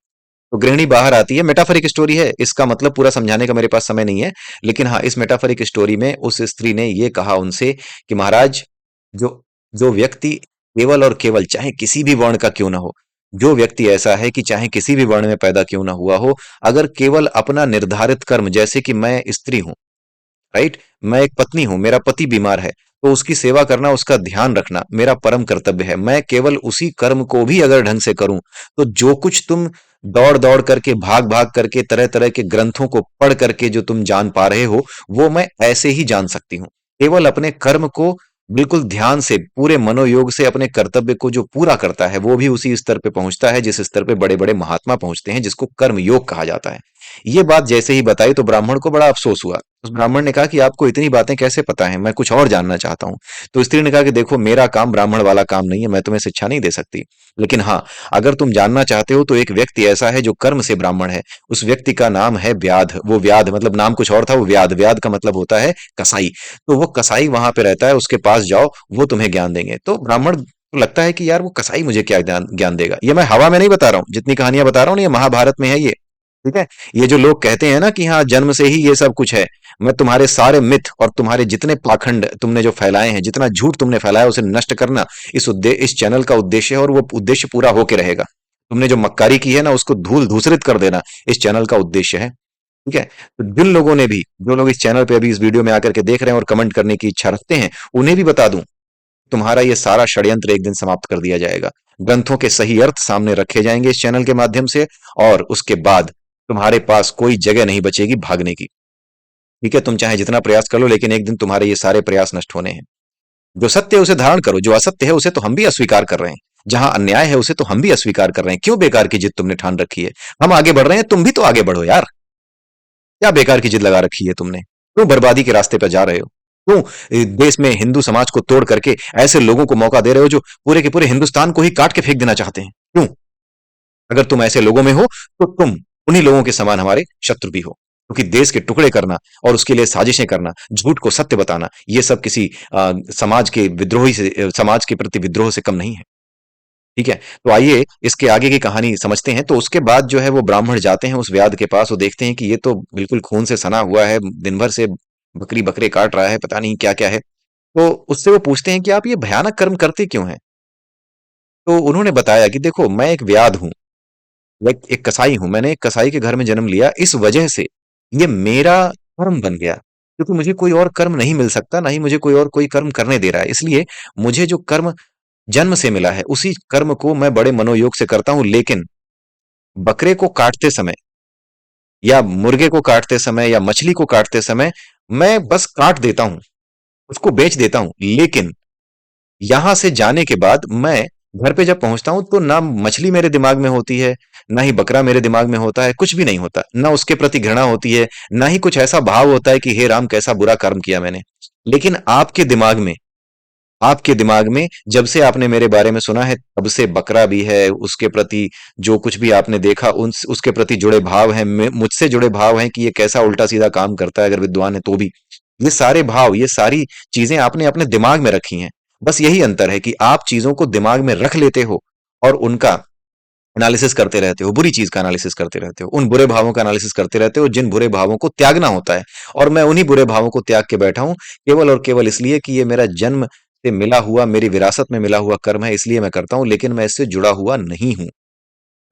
तो गृहिणी बाहर आती है। मेटाफरिक स्टोरी है, इसका मतलब पूरा समझाने का मेरे पास समय नहीं है, लेकिन हाँ, इस मेटाफरिक स्टोरी में उस स्त्री ने ये कहा उनसे कि महाराज, जो जो व्यक्ति केवल और केवल, चाहे किसी भी वर्ण का क्यों ना हो, जो व्यक्ति ऐसा है कि चाहे किसी भी वर्ण में पैदा क्यों ना हुआ हो, अगर केवल अपना निर्धारित कर्म, जैसे कि मैं स्त्री हूं, राइट, मैं एक पत्नी हूं, मेरा पति बीमार है, तो उसकी सेवा करना, उसका ध्यान रखना मेरा परम कर्तव्य है। मैं केवल उसी कर्म को भी अगर ढंग से करूं, तो जो कुछ तुम दौड़ दौड़ करके, भाग भाग करके, तरह तरह के ग्रंथों को पढ़ करके जो तुम जान पा रहे हो, वो मैं ऐसे ही जान सकती हूँ। केवल अपने कर्म को बिल्कुल ध्यान से, पूरे मनोयोग से अपने कर्तव्य को जो पूरा करता है, वो भी उसी स्तर पे पहुंचता है जिस स्तर पे बड़े बड़े महात्मा पहुंचते हैं, जिसको कर्म योग कहा जाता है। ये बात जैसे ही बताई तो ब्राह्मण को बड़ा अफसोस हुआ। उस ब्राह्मण ने कहा कि आपको इतनी बातें कैसे पता है, मैं कुछ और जानना चाहता हूँ। तो स्त्री ने कहा कि देखो, मेरा काम ब्राह्मण वाला काम नहीं है, मैं तुम्हें शिक्षा नहीं दे सकती, लेकिन हाँ, अगर तुम जानना चाहते हो तो एक व्यक्ति ऐसा है जो कर्म से ब्राह्मण है। उस व्यक्ति का नाम है व्याध। वो व्याध मतलब नाम कुछ और था, वो व्याध, व्याध का मतलब होता है कसाई। तो वो कसाई वहां पे रहता है, उसके पास जाओ, वो तुम्हें ज्ञान देंगे। तो ब्राह्मण को लगता है कि यार, वो कसाई मुझे क्या ज्ञान ज्ञान देगा? ये मैं हवा में नहीं बता रहा हूँ, जितनी कहानियां बता रहा हूँ ना, ये महाभारत में है ये। ठीक है? ये जो लोग कहते हैं ना कि हाँ, जन्म से ही ये सब कुछ है, मैं तुम्हारे सारे मिथ और तुम्हारे जितने पाखंड तुमने जो फैलाए हैं, जितना झूठ तुमने फैलाया, उसे नष्ट करना इस चैनल का उद्देश्य है, और वो उद्देश्य पूरा होके रहेगा। तुमने जो मक्कारी की है ना, उसको धूल धूसरित कर देना इस चैनल का उद्देश्य है। ठीक है? तो जिन लोगों ने भी, जो लोग इस चैनल पे अभी इस वीडियो में आकर के देख रहे हैं और कमेंट करने की इच्छा रखते हैं, उन्हें भी बता दूं, तुम्हारा ये सारा षड्यंत्र एक दिन समाप्त कर दिया जाएगा। ग्रंथों के सही अर्थ सामने रखे जाएंगे इस चैनल के माध्यम से, और उसके बाद तुम्हारे पास कोई जगह नहीं बचेगी भागने की। ठीक है? तुम चाहे जितना प्रयास कर लो, लेकिन एक दिन तुम्हारे ये सारे प्रयास नष्ट होने हैं। जो सत्य है उसे धारण करो, जो असत्य है उसे तो हम भी अस्वीकार कर रहे हैं, जहां अन्याय है उसे तो हम भी अस्वीकार कर रहे हैं। क्यों बेकार की जिद तुमने ठान रखी है? हम आगे बढ़ रहे हैं, तुम भी तो आगे बढ़ो यार। क्या बेकार की जिद लगा रखी है तुमने? क्यों बर्बादी के रास्ते पर जा रहे हो? क्यों देश में हिंदू समाज को तोड़ करके ऐसे लोगों को मौका दे रहे हो जो पूरे के पूरे हिंदुस्तान को ही काट के फेंक देना चाहते हैं? क्यों? अगर तुम ऐसे लोगों में हो, तो तुम उन्हीं लोगों के समान हमारे शत्रु भी हो, क्योंकि देश के टुकड़े करना और उसके लिए साजिशें करना, झूठ को सत्य बताना, ये सब किसी समाज के विद्रोही से, समाज के प्रति विद्रोह से कम नहीं है। ठीक है? तो आइए इसके आगे की कहानी समझते हैं। तो उसके बाद जो है, वो ब्राह्मण जाते हैं उस व्याध के पास, वो देखते हैं कि ये तो बिल्कुल खून से सना हुआ है, दिन भर से बकरी बकरे काट रहा है, पता नहीं क्या क्या है। तो उससे वो पूछते हैं कि आप ये भयानक कर्म करते क्यों हैं? तो उन्होंने बताया कि देखो, मैं एक व्याध हूँ, एक कसाई हूं, मैंने एक कसाई के घर में जन्म लिया, इस वजह से ये मेरा कर्म बन गया, क्योंकि मुझे कोई और कर्म नहीं मिल सकता, ना ही मुझे कोई और कोई कर्म करने दे रहा है। इसलिए मुझे जो कर्म जन्म से मिला है, उसी कर्म को मैं बड़े मनोयोग से करता हूं। लेकिन बकरे को काटते समय, या मुर्गे को काटते समय, या मछली को काटते समय, मैं बस काट देता हूं, उसको बेच देता हूं। लेकिन यहां से जाने के बाद मैं घर पे जब पहुंचता हूं, तो ना मछली मेरे दिमाग में होती है, ना ही बकरा मेरे दिमाग में होता है, कुछ भी नहीं होता, ना उसके प्रति घृणा होती है, ना ही कुछ ऐसा भाव होता है कि हे राम, कैसा बुरा कर्म किया मैंने। लेकिन आपके दिमाग में जब से आपने मेरे बारे में सुना है, तब से बकरा भी है, उसके प्रति जो कुछ भी आपने देखा, उसके प्रति जुड़े भाव हैं, मुझसे जुड़े भाव हैं कि ये कैसा उल्टा सीधा काम करता है, अगर विद्वान है तो भी। ये सारे भाव, ये सारी चीजें आपने अपने दिमाग में रखी हैं। बस यही अंतर है कि आप चीजों को दिमाग में रख लेते हो और उनका एनालिसिस करते रहते हो, बुरी चीज का एनालिसिस करते रहते हो, उन बुरे भावों का एनालिसिस करते रहते हो जिन बुरे भावों को त्यागना होता है। और मैं उन्हीं बुरे भावों को त्याग के बैठा हूं, केवल और केवल इसलिए कि ये मेरा जन्म से मिला हुआ, मेरी विरासत में मिला हुआ कर्म है, इसलिए मैं करता हूं, लेकिन मैं इससे जुड़ा हुआ नहीं हूं।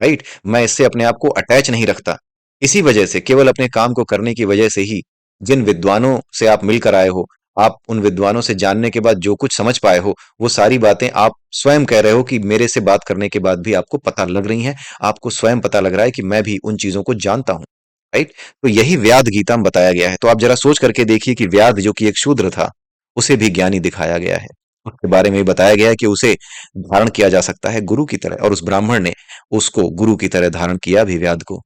राइट, मैं इससे अपने आप को अटैच नहीं रखता। इसी वजह से, केवल अपने काम को करने की वजह से ही, जिन विद्वानों से आप मिलकर आए हो, आप उन विद्वानों से जानने के बाद जो कुछ समझ पाए हो, वो सारी बातें आप स्वयं कह रहे हो कि मेरे से बात करने के बाद भी आपको पता लग रही हैं। आपको स्वयं पता लग रहा है कि मैं भी उन चीजों को जानता हूं। राइट, तो यही व्याध गीता में बताया गया है। तो आप जरा सोच करके देखिए कि व्याध जो कि एक शूद्र था, उसे भी ज्ञानी दिखाया गया है। उसके बारे में भी बताया गया है कि उसे धारण किया जा सकता है गुरु की तरह, और उस ब्राह्मण ने उसको गुरु की तरह धारण किया अभिव्याध को।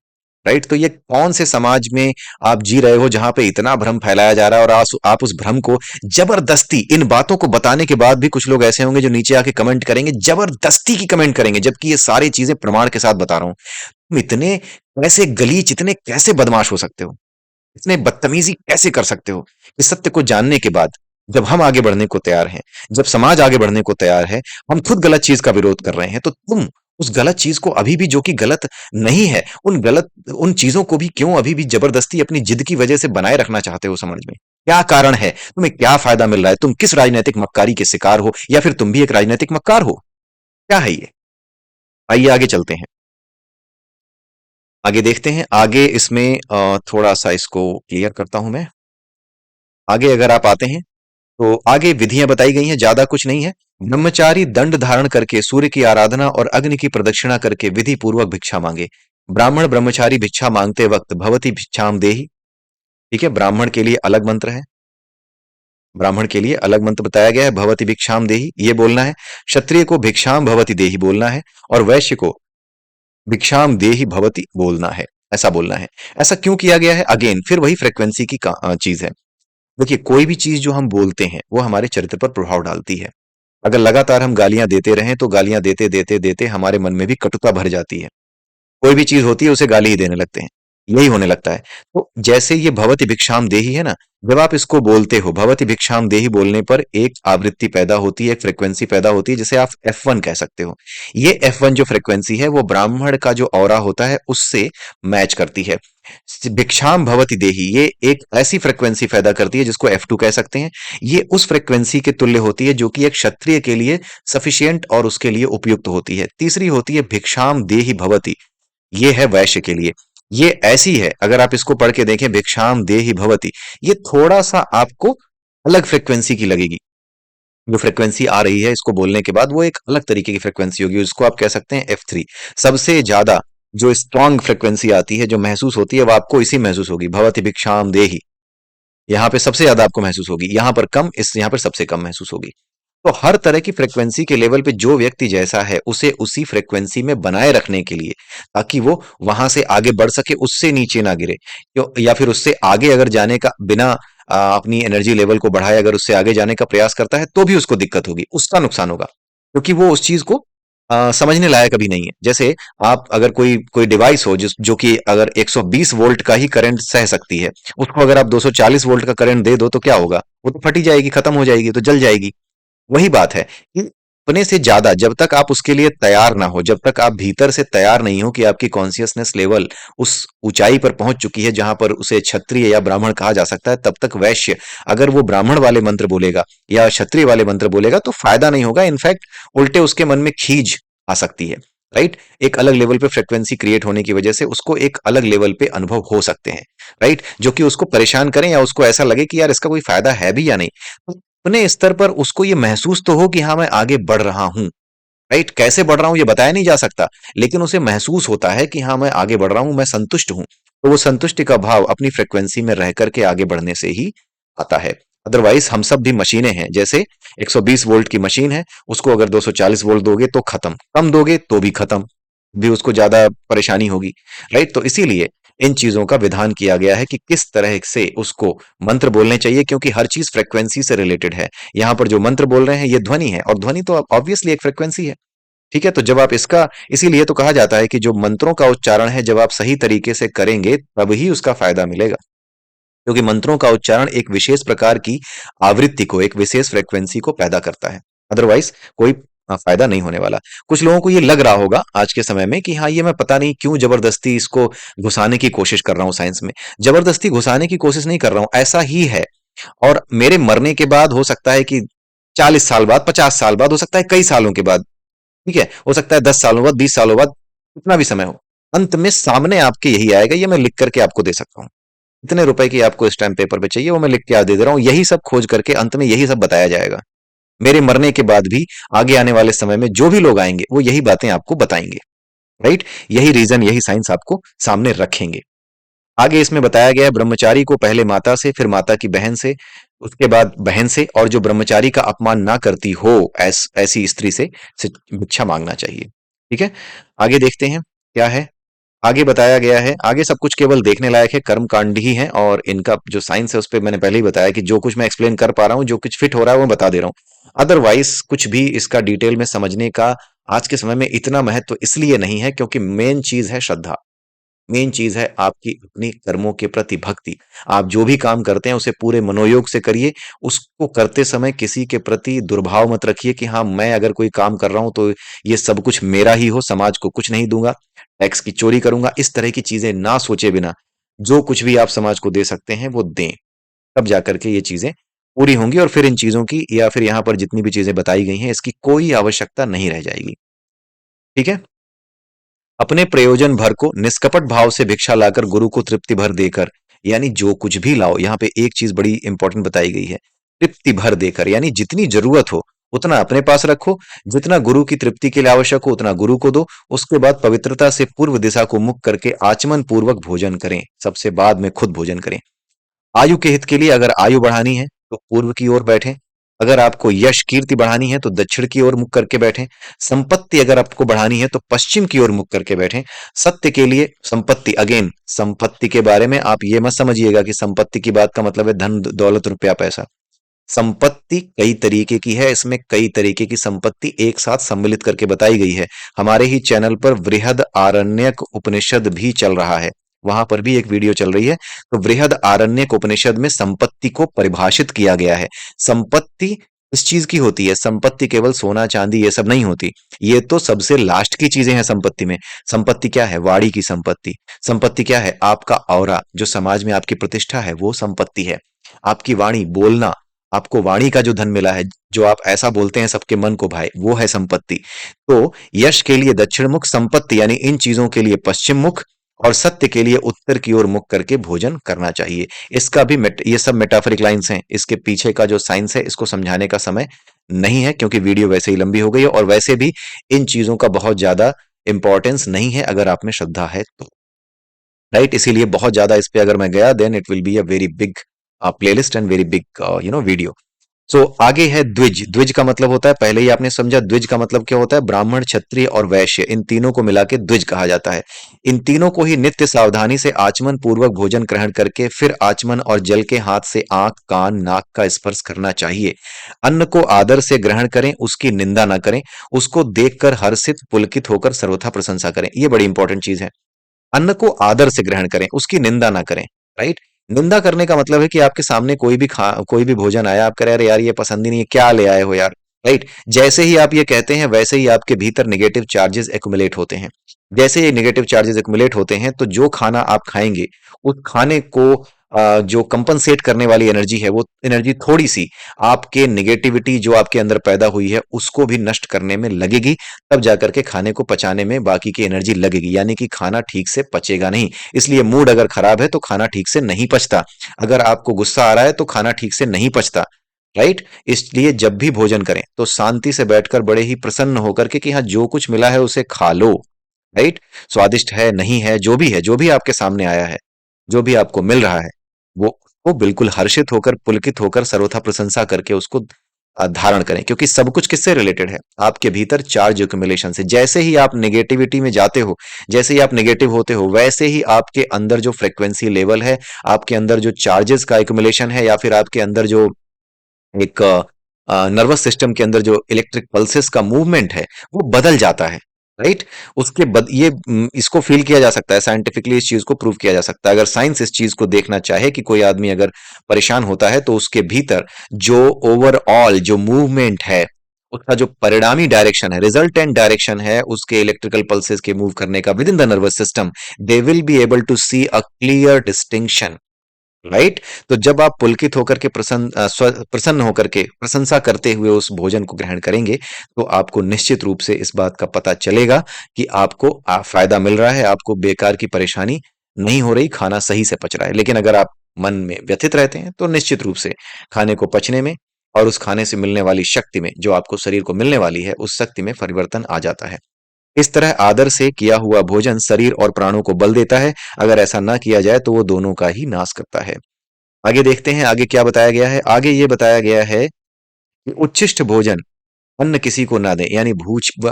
राइट, तो ये कौन से समाज में आप जी रहे हो जहां पे इतना भ्रम फैलाया जा रहा है, और आप उस भ्रम को जबरदस्ती, इन बातों को बताने के बाद भी कुछ लोग ऐसे होंगे जो नीचे आके कमेंट करेंगे, जबरदस्ती की कमेंट करेंगे, जबकि ये सारी चीजें प्रमाण के साथ बता रहा हूं। तुम इतने कैसे गलीच, इतने कैसे बदमाश हो सकते हो, इतने बदतमीजी कैसे कर सकते हो? इस सत्य को जानने के बाद, जब हम आगे बढ़ने को तैयार हैं, जब समाज आगे बढ़ने को तैयार है, हम खुद गलत चीज का विरोध कर रहे हैं, तो तुम उस गलत चीज को अभी भी, जो कि गलत नहीं है, उन चीजों को भी क्यों अभी भी जबरदस्ती अपनी जिद की वजह से बनाए रखना चाहते हो समाज में? क्या कारण है? तुम्हें क्या फायदा मिल रहा है? तुम किस राजनीतिक मक्कारी के शिकार हो, या फिर तुम भी एक राजनीतिक मक्कार हो? क्या है ये? आइए आगे चलते हैं, आगे देखते हैं। आगे इसमें थोड़ा सा इसको क्लियर करता हूं मैं। आगे अगर आप आते हैं, तो आगे विधियां बताई गई हैं, ज्यादा कुछ नहीं है। ब्रह्मचारी दंड धारण करके सूर्य की आराधना और अग्नि की प्रदक्षिणा करके विधि पूर्वक भिक्षा मांगे। ब्राह्मण ब्रह्मचारी भिक्षा मांगते वक्त भवती भिक्षाम देहि, ठीक है, ब्राह्मण के लिए अलग मंत्र है, ब्राह्मण के लिए अलग मंत्र बताया गया है, भवती भिक्षाम देहि ये बोलना है। क्षत्रिय को भिक्षाम भवती देहि बोलना है, और वैश्य को भिक्षाम देहि भवती बोलना है, ऐसा बोलना है। ऐसा क्यों किया गया है? अगेन फिर वही फ्रीक्वेंसी की चीज है। देखिए, कोई भी चीज जो हम बोलते हैं वो हमारे चरित्र पर प्रभाव डालती है। अगर लगातार हम गालियां देते रहें, तो गालियां देते देते देते हमारे मन में भी कटुता भर जाती है। कोई भी चीज होती है उसे गाली ही देने लगते हैं, यही होने लगता है। तो जैसे ये भवति भिक्षाम देही है ना, जब आप इसको बोलते हो, भवति भिक्षाम देही बोलने पर एक आवृत्ति पैदा होती है, एक फ्रिक्वेंसी पैदा होती है, जिसे आप F1 कह सकते हो। ये F1 जो फ्रिक्वेंसी है, वो ब्राह्मण का जो ऑरा होता है उससे मैच करती है। भिक्षाम भवति देही ये एक ऐसी फ्रिक्वेंसी पैदा करती है जिसको F2 कह सकते हैं। ये उस फ्रिक्वेंसी के तुल्य होती है जो कि एक क्षत्रिय के लिए सफिशियंट और उसके लिए उपयुक्त होती है। तीसरी होती है भिक्षाम देहि भवति, ये है वैश्य के लिए। ये ऐसी है, अगर आप इसको पढ़ के देखें, भिक्षाम देहि भवति, ये थोड़ा सा आपको अलग फ्रिक्वेंसी की लगेगी। जो फ्रिक्वेंसी आ रही है इसको बोलने के बाद, वो एक अलग तरीके की फ्रिक्वेंसी होगी, उसको आप कह सकते हैं F3। सबसे ज्यादा जो स्ट्रांग फ्रिक्वेंसी आती है, जो महसूस होती है, वो आपको इसी महसूस होगी, भवति भिक्षाम देहि। यहाँ पे सबसे ज्यादा आपको महसूस होगी, यहाँ पर कम, इस यहाँ पर सबसे कम महसूस होगी। तो हर तरह की फ्रिक्वेंसी के लेवल पे जो व्यक्ति जैसा है, उसे उसी फ्रिक्वेंसी में बनाए रखने के लिए, ताकि वो वहां से आगे बढ़ सके, उससे नीचे ना गिरे, या फिर उससे आगे अगर जाने का, बिना अपनी एनर्जी लेवल को बढ़ाए अगर उससे आगे जाने का प्रयास करता है, तो भी उसको दिक्कत होगी, उसका नुकसान होगा, क्योंकि वो उस चीज को समझने लायक अभी नहीं है। जैसे आप अगर कोई कोई डिवाइस हो जो कि अगर 120 वोल्ट का ही करंट सह सकती है, उसको अगर आप 240 वोल्ट का करंट दे दो तो क्या होगा? वो तो फटी जाएगी, खत्म हो जाएगी, तो जल जाएगी। वही बात है कि अपने से ज्यादा जब तक आप उसके लिए तैयार ना हो, जब तक आप भीतर से तैयार नहीं हो कि आपकी कॉन्शियसनेस लेवल उस ऊंचाई पर पहुंच चुकी है जहां पर उसे क्षत्रिय या ब्राह्मण कहा जा सकता है, तब तक वैश्य अगर वो ब्राह्मण वाले मंत्र बोलेगा या क्षत्रिय वाले मंत्र बोलेगा तो फायदा नहीं होगा। इनफैक्ट उल्टे उसके मन में खीज आ सकती है। राइट, एक अलग लेवल पे फ्रिक्वेंसी क्रिएट होने की वजह से उसको एक अलग लेवल पे अनुभव हो सकते हैं। राइट, जो कि उसको परेशान करें, या उसको ऐसा लगे कि यार इसका कोई फायदा है भी या नहीं। अपने स्तर पर उसको ये महसूस तो हो कि हाँ मैं आगे बढ़ रहा हूं। राइट, कैसे बढ़ रहा हूं ये बताया नहीं जा सकता, लेकिन उसे महसूस होता है कि हाँ मैं आगे बढ़ रहा हूं, मैं संतुष्ट हूं। तो वो संतुष्टि का भाव अपनी फ्रिक्वेंसी में रह करके आगे बढ़ने से ही आता है। अदरवाइज हम सब भी मशीनें हैं, जैसे 120 वोल्ट की मशीन है, उसको अगर 240 वोल्ट दोगे तो खत्म, कम दोगे तो भी खत्म, भी उसको ज्यादा परेशानी होगी। राइट, तो इसीलिए इन चीजों का विधान किया गया है कि किस तरह से उसको मंत्र बोलने चाहिए, क्योंकि हर चीज फ्रिक्वेंसी से रिलेटेड है। यहाँ पर जो मंत्र बोल रहे हैं ये ध्वनि है, और ध्वनि तो ऑब्वियसली एक फ्रिक्वेंसी है। ठीक है, तो जब आप इसका, इसीलिए तो कहा जाता है कि जो मंत्रों का उच्चारण है, जब आप सही तरीके से करेंगे तब ही उसका फायदा मिलेगा। क्योंकि मंत्रों का उच्चारण एक विशेष प्रकार की आवृत्ति को, एक विशेष फ्रीक्वेंसी को पैदा करता है। अदरवाइज कोई फायदा नहीं होने वाला। कुछ लोगों को ये लग रहा होगा आज के समय में कि हाँ, ये मैं पता नहीं क्यों जबरदस्ती इसको घुसाने की कोशिश कर रहा हूँ साइंस में। जबरदस्ती घुसाने की कोशिश नहीं कर रहा हूँ, ऐसा ही है। और मेरे मरने के बाद हो सकता है कि 40 साल बाद, 50 साल बाद, हो सकता है कई सालों के बाद, ठीक है, हो सकता है 10 सालों बाद, 20 सालों बाद, कितना भी समय हो, अंत में सामने आपके यही आएगा। ये मैं लिख करके आपको दे सकता हूँ। इतने रुपए की आपको स्टैम्प पेपर पे चाहिए, वो मैं लिख के आज दे दे रहा हूँ। यही सब खोज करके अंत में यही सब बताया जाएगा। मेरे मरने के बाद भी आगे आने वाले समय में जो भी लोग आएंगे वो यही बातें आपको बताएंगे। राइट, यही रीजन, यही साइंस आपको सामने रखेंगे। आगे इसमें बताया गया है, ब्रह्मचारी को पहले माता से, फिर माता की बहन से, उसके बाद बहन से, और जो ब्रह्मचारी का अपमान ना करती हो ऐसी स्त्री से भिक्षा मांगना चाहिए। ठीक है, आगे देखते हैं क्या है। आगे बताया गया है, आगे सब कुछ केवल देखने लायक है, कर्म कांड ही है, और इनका जो साइंस है उस पर मैंने पहले ही बताया कि जो कुछ मैं एक्सप्लेन कर पा रहा हूँ, जो कुछ फिट हो रहा है वो बता दे रहा हूँ। अदरवाइज कुछ भी इसका डिटेल में समझने का आज के समय में इतना महत्व इसलिए नहीं है क्योंकि मेन चीज है श्रद्धा। मेन चीज है आपकी अपनी कर्मों के प्रति भक्ति। आप जो भी काम करते हैं उसे पूरे मनोयोग से करिए। उसको करते समय किसी के प्रति दुर्भाव मत रखिए कि हाँ, मैं अगर कोई काम कर रहा हूं तो ये सब कुछ मेरा ही हो, समाज को कुछ नहीं दूंगा, टैक्स की चोरी करूंगा, इस तरह की चीजें ना सोचे बिना जो कुछ भी आप समाज को दे सकते हैं वो दें। तब जाकर के ये चीजें पूरी होंगी, और फिर इन चीजों की या फिर यहाँ पर जितनी भी चीजें बताई गई हैं इसकी कोई आवश्यकता नहीं रह जाएगी। ठीक है, अपने प्रयोजन भर को निष्कपट भाव से भिक्षा लाकर गुरु को तृप्ति भर देकर, यानी जो कुछ भी लाओ, यहाँ पे एक चीज बड़ी इंपॉर्टेंट बताई गई है, तृप्ति भर देकर, यानी जितनी जरूरत हो उतना अपने पास रखो, जितना गुरु की तृप्ति के लिए आवश्यक हो उतना गुरु को दो। उसके बाद पवित्रता से पूर्व दिशा को मुख करके आचमन पूर्वक भोजन करें, सबसे बाद में खुद भोजन करें। आयु के हित के लिए अगर आयु बढ़ानी है तो पूर्व की ओर बैठें, अगर आपको यश कीर्ति बढ़ानी है तो दक्षिण की ओर मुख करके बैठें, संपत्ति अगर आपको बढ़ानी है तो पश्चिम की ओर मुख करके बैठें। सत्य के लिए संपत्ति, अगेन संपत्ति के बारे में आप ये मत समझिएगा कि संपत्ति की बात का मतलब है धन दौलत रुपया पैसा। संपत्ति कई तरीके की है, इसमें कई तरीके की संपत्ति एक साथ सम्मिलित करके बताई गई है। हमारे ही चैनल पर वृहद आरण्यक उपनिषद भी चल रहा है, वहां पर भी एक वीडियो चल रही है। तो वृहद आरण्यक उपनिषद में संपत्ति को परिभाषित किया गया है। संपत्ति इस चीज की होती है, संपत्ति केवल सोना चांदी ये सब नहीं होती, ये तो सबसे लास्ट की चीजें हैं संपत्ति में। संपत्ति क्या है? वाणी की संपत्ति। संपत्ति क्या है? आपका ऑरा, जो समाज में आपकी प्रतिष्ठा है वो संपत्ति है। आपकी वाणी, बोलना, आपको वाणी का जो धन मिला है, जो आप ऐसा बोलते हैं सबके मन को भाए, वो है संपत्ति। तो यश के लिए दक्षिण मुख, संपत्ति यानी इन चीजों के लिए पश्चिम मुख, और सत्य के लिए उत्तर की ओर मुख करके भोजन करना चाहिए। इसका भी ये सब मेटाफरिक लाइंस हैं, इसके पीछे का जो साइंस है इसको समझाने का समय नहीं है क्योंकि वीडियो वैसे ही लंबी हो गई है, और वैसे भी इन चीजों का बहुत ज्यादा इंपॉर्टेंस नहीं है अगर आप में श्रद्धा है तो। राइट, इसीलिए बहुत ज्यादा इस पे अगर मैं गया then it will be a very big playlist and very big video. So आगे है द्विज। द्विज का मतलब होता है, पहले ही आपने समझा, द्विज का मतलब क्या होता है? ब्राह्मण, क्षत्रिय और वैश्य, इन तीनों को मिला के द्विज कहा जाता है। इन तीनों को ही नित्य सावधानी से आचमन पूर्वक भोजन ग्रहण करके फिर आचमन और जल के हाथ से आंख, कान, नाक का स्पर्श करना चाहिए। अन्न को आदर से ग्रहण करें, उसकी निंदा ना करें, उसको देखकर हर्षित पुलकित होकर सर्वथा प्रशंसा करें। ये बड़ी इंपॉर्टेंट चीज है। अन्न को आदर से ग्रहण करें, उसकी निंदा ना करें। राइट, निंदा करने का मतलब है कि आपके सामने कोई भी भोजन आया, आप कह रहे हैं, अरे यार ये पसंद ही नहीं है, क्या ले आए हो यार। राइट, जैसे ही आप ये कहते हैं वैसे ही आपके भीतर नेगेटिव चार्जेस एक्युमुलेट होते हैं। जैसे ये नेगेटिव चार्जेस एक्युमुलेट होते हैं तो जो खाना आप खाएंगे उस खाने को जो कंपनसेट करने वाली एनर्जी है, वो एनर्जी थोड़ी सी आपके नेगेटिविटी जो आपके अंदर पैदा हुई है उसको भी नष्ट करने में लगेगी। तब जाकर के खाने को पचाने में बाकी की एनर्जी लगेगी, यानी कि खाना ठीक से पचेगा नहीं। इसलिए मूड अगर खराब है तो खाना ठीक से नहीं पचता, अगर आपको गुस्सा आ रहा है तो खाना ठीक से नहीं पचता। राइट, इसलिए जब भी भोजन करें तो शांति से बैठकर बड़े ही प्रसन्न होकर के कि हाँ, जो कुछ मिला है उसे खा लो। राइट, स्वादिष्ट है नहीं है, जो भी है, जो भी आपके सामने आया है, जो भी आपको मिल रहा है, वो बिल्कुल हर्षित होकर, पुलकित होकर, सर्वथा प्रशंसा करके उसको धारण करें, क्योंकि सब कुछ किससे रिलेटेड है? आपके भीतर चार्ज एक्युमुलेशन से। जैसे ही आप नेगेटिविटी में जाते हो, जैसे ही आप नेगेटिव होते हो, वैसे ही आपके अंदर जो फ्रीक्वेंसी लेवल है, आपके अंदर जो चार्जेस का एक्युमुलेशन है, या फिर आपके अंदर जो एक नर्वस सिस्टम के अंदर जो इलेक्ट्रिक पल्सेस का मूवमेंट है वो बदल जाता है। राइट। ये इसको फील किया जा सकता है, साइंटिफिकली इस चीज को प्रूव किया जा सकता है। अगर साइंस इस चीज को देखना चाहे कि कोई आदमी अगर परेशान होता है तो उसके भीतर जो ओवरऑल जो मूवमेंट है, उसका जो परिणामी डायरेक्शन है, रिजल्टेंट डायरेक्शन है उसके इलेक्ट्रिकल पल्सेस के मूव करने का within the nervous system, they will be able to see a clear distinction. Right. तो जब आप पुलकित होकर के प्रसन्न होकर के प्रशंसा करते हुए उस भोजन को ग्रहण करेंगे, तो आपको निश्चित रूप से इस बात का पता चलेगा कि आपको फायदा मिल रहा है, आपको बेकार की परेशानी नहीं हो रही, खाना सही से पच रहा है। लेकिन अगर आप मन में व्यथित रहते हैं तो निश्चित रूप से खाने को पचने में और उस खाने से मिलने वाली शक्ति में, जो आपको शरीर को मिलने वाली है, उस शक्ति में परिवर्तन आ जाता है। इस तरह आदर से किया हुआ भोजन शरीर और प्राणों को बल देता है। अगर ऐसा ना किया जाए तो वो दोनों का ही नाश करता है। आगे देखते हैं, आगे क्या बताया गया है। आगे ये बताया गया है कि उच्छिष्ट भोजन अन्न किसी को ना दें, यानी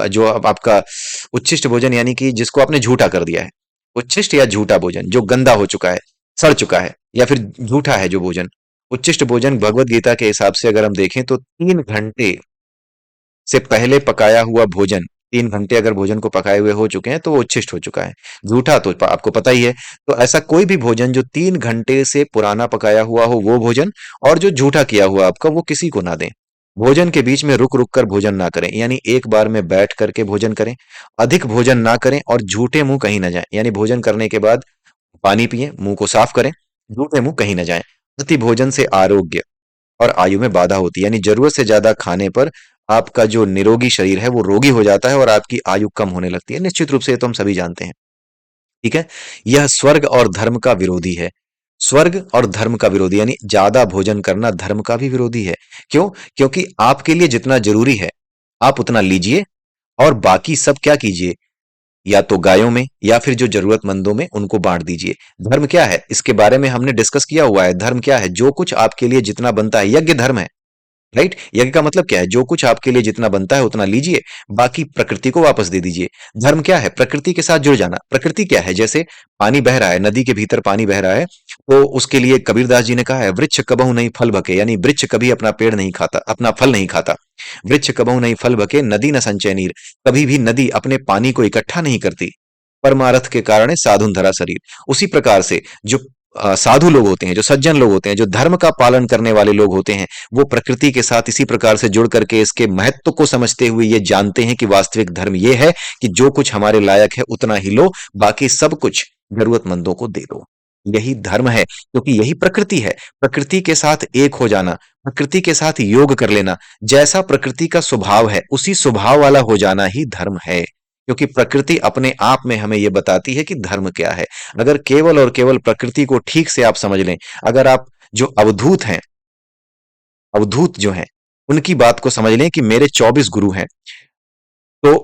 जो अब आपका उच्छिष्ट भोजन यानी कि जिसको आपने झूठा कर दिया है। उच्छिष्ट या झूठा भोजन जो गंदा हो चुका है, सड़ चुका है, या फिर झूठा है जो भोजन। उच्छिष्ट भोजन भगवत गीता के हिसाब से अगर हम देखें तो 3 घंटे से पहले पकाया हुआ भोजन, 3 घंटे अगर भोजन को पकाए हुए हो चुके हैं तो वो उच्छिष्ट हो चुका है। झूठा तो आपको पता ही है। तो ऐसा कोई भी भोजन जो 3 घंटे से पुराना पकाया हुआ हो वो भोजन, और जो झूठा किया हुआ आपका वो किसी को ना दें। भोजन के बीच में रुक रुक कर भोजन ना करें, यानी एक बार में बैठ करके भोजन करें। अधिक भोजन ना करें और झूठे मुंह कहीं ना जाएं, यानी भोजन करने के बाद पानी पिएं, मुंह को साफ करें, झूठे मुंह कहीं ना जाएं। अति भोजन से आरोग्य और आयु में बाधा होती है, यानी जरूरत से ज्यादा खाने पर आपका जो निरोगी शरीर है वो रोगी हो जाता है और आपकी आयु कम होने लगती है। निश्चित रूप से ये तो हम सभी जानते हैं। ठीक है। यह स्वर्ग और धर्म का विरोधी है। स्वर्ग और धर्म का विरोधी, यानी ज्यादा भोजन करना धर्म का भी विरोधी है। क्यों? क्योंकि आपके लिए जितना जरूरी है आप उतना लीजिए, और बाकी सब क्या कीजिए, या तो गायों में या फिर जो जरूरतमंदों में उनको बांट दीजिए। धर्म क्या है इसके बारे में हमने डिस्कस किया हुआ है। धर्म क्या है? जो कुछ आपके लिए जितना बनता है, यज्ञ धर्म है। राइट। यज्ञ का मतलब क्या है? जो कुछ आपके लिए जितना बनता है उतना लीजिए, बाकी प्रकृति को वापस दे दीजिए। धर्म क्या है? प्रकृति के साथ जुड़ जाना। प्रकृति क्या है? जैसे पानी बह रहा है, नदी के भीतर पानी बह रहा है, तो उसके लिए कबीरदास जी ने कहा है, वृक्ष कबहु नहीं फल बके, यानी वृक्ष कभी अपना पेड़ नहीं खाता, अपना फल नहीं खाता। वृक्ष कबहु नहीं फल बके, नदी न संचय नीर। कभी भी नदी अपने पानी को इकट्ठा नहीं करती। परमारथ के कारण साधुन धरा शरीर। उसी प्रकार से जो साधु लोग होते हैं, जो सज्जन लोग होते हैं, जो धर्म का पालन करने वाले लोग होते हैं, वो प्रकृति के साथ इसी प्रकार से जुड़ करके इसके महत्व को समझते हुए ये जानते हैं कि वास्तविक धर्म ये है कि जो कुछ हमारे लायक है उतना ही लो, बाकी सब कुछ जरूरतमंदों को दे दो। यही धर्म है, क्योंकि यही प्रकृति है। प्रकृति के साथ एक हो जाना, प्रकृति के साथ योग कर लेना, जैसा प्रकृति का स्वभाव है उसी स्वभाव वाला हो जाना ही धर्म है। क्योंकि प्रकृति अपने आप में हमें यह बताती है कि धर्म क्या है। अगर केवल और केवल प्रकृति को ठीक से आप समझ लें, अगर आप जो अवधूत हैं, अवधूत जो हैं, उनकी बात को समझ लें कि मेरे 24 गुरु हैं, तो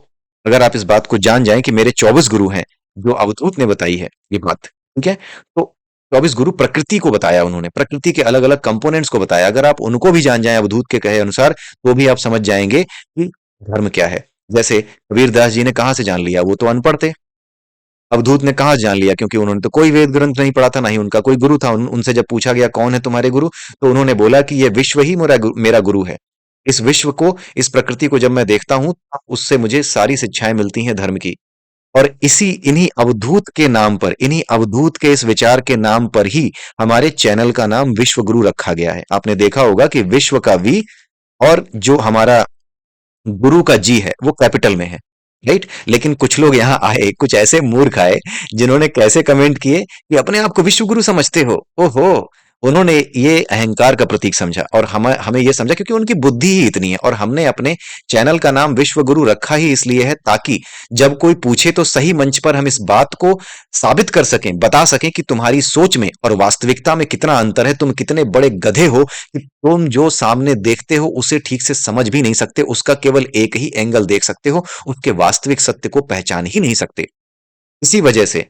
अगर आप इस बात को जान जाएं कि मेरे 24 गुरु हैं, जो अवधूत ने बताई है ये बात, ठीक है, तो 24 गुरु प्रकृति को बताया, उन्होंने प्रकृति के अलग अलग कंपोनेंट्स को बताया। अगर आप उनको भी जान जाएं अवधूत के कहे अनुसार, तो भी आप समझ जाएंगे कि धर्म क्या है। जैसे कबीरदास जी ने कहां से जान लिया? वो तो अनपढ़ थे। अवधूत ने कहाँ जान लिया? क्योंकि उन्होंने तो कोई वेद ग्रंथ नहीं पढ़ा था, ना ही उनका कोई गुरु था। उनसे जब पूछा गया कौन है तुम्हारे गुरु, तो उन्होंने बोला कि ये विश्व ही मेरा गुरु है। इस विश्व को, इस प्रकृति को जब मैं देखता हूं, उससे मुझे सारी शिक्षाएं मिलती हैं धर्म की। और इन्हीं अवधूत के नाम पर, इन्हीं अवधूत के इस विचार के नाम पर ही हमारे चैनल का नाम विश्व गुरु रखा गया है। आपने देखा होगा कि विश्व का वी और जो हमारा गुरु का जी है वो कैपिटल में है। राइट। लेकिन कुछ लोग यहाँ आए, कुछ ऐसे मूर्ख आए, जिन्होंने कैसे कमेंट किए कि अपने आप को विश्व गुरु समझते हो। ओहो, उन्होंने ये अहंकार का प्रतीक समझा, और हमें हमें ये समझा क्योंकि उनकी बुद्धि ही इतनी है। और हमने अपने चैनल का नाम विश्व गुरु रखा ही इसलिए है ताकि जब कोई पूछे तो सही मंच पर हम इस बात को साबित कर सकें, बता सकें कि तुम्हारी सोच में और वास्तविकता में कितना अंतर है। तुम कितने बड़े गधे हो कि तुम जो सामने देखते हो उसे ठीक से समझ भी नहीं सकते, उसका केवल एक ही एंगल देख सकते हो, उसके वास्तविक सत्य को पहचान ही नहीं सकते। इसी वजह से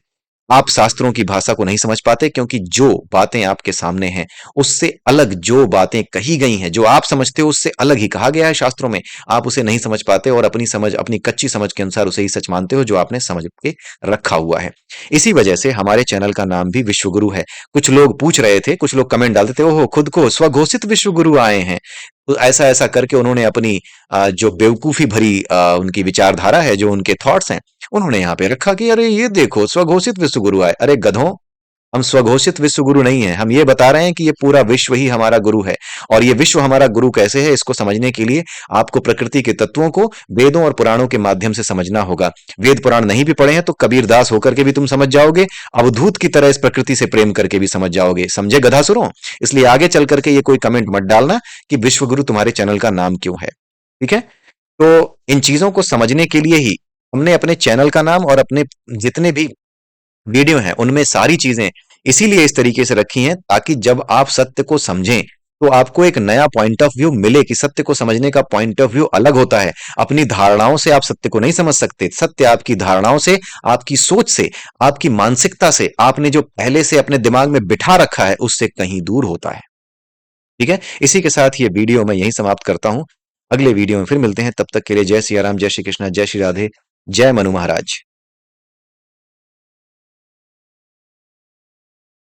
आप शास्त्रों की भाषा को नहीं समझ पाते, क्योंकि जो बातें आपके सामने हैं उससे अलग जो बातें कही गई हैं, जो आप समझते हो उससे अलग ही कहा गया है शास्त्रों में, आप उसे नहीं समझ पाते और अपनी समझ, अपनी कच्ची समझ के अनुसार उसे ही सच मानते हो जो आपने समझ के रखा हुआ है। इसी वजह से हमारे चैनल का नाम भी विश्वगुरु है। कुछ लोग पूछ रहे थे, कुछ लोग कमेंट डालते थे, ओहो खुद को स्वघोषित विश्वगुरु आए हैं। तो ऐसा ऐसा करके उन्होंने अपनी जो बेवकूफी भरी उनकी विचारधारा है, जो उनके थॉट्स हैं, उन्होंने यहाँ पे रखा कि अरे ये देखो स्वघोषित विश्वगुरु आए। अरे गधों, हम स्वघोषित विश्वगुरु नहीं है, हम ये बता रहे हैं कि ये पूरा विश्व ही हमारा गुरु है। और ये विश्व हमारा गुरु कैसे है, इसको समझने के लिए आपको प्रकृति के तत्वों को वेदों और पुराणों के माध्यम से समझना होगा। वेद पुराण नहीं भी पढ़े हैं तो कबीरदास होकर के भी तुम समझ जाओगे, अवधूत की तरह इस प्रकृति से प्रेम करके भी समझ जाओगे। समझे गधासुरों? इसलिए आगे चल करके ये कोई कमेंट मत डालना कि विश्वगुरु तुम्हारे चैनल का नाम क्यों है। ठीक है? तो इन चीजों को समझने के लिए ही हमने अपने चैनल का नाम और अपने जितने भी वीडियो हैं उनमें सारी चीजें इसीलिए इस तरीके से रखी हैं, ताकि जब आप सत्य को समझें तो आपको एक नया पॉइंट ऑफ व्यू मिले कि सत्य को समझने का पॉइंट ऑफ व्यू अलग होता है। अपनी धारणाओं से आप सत्य को नहीं समझ सकते। सत्य आपकी धारणाओं से, आपकी सोच से, आपकी मानसिकता से, आपने जो पहले से अपने दिमाग में बिठा रखा है उससे कहीं दूर होता है। ठीक है? इसी के साथ ये वीडियो मैं यहीं समाप्त करता हूं। अगले वीडियो में फिर मिलते हैं, तब तक के लिए जय सिया राम, जय श्री कृष्णा, जय श्री राधे, जय मनु महाराज।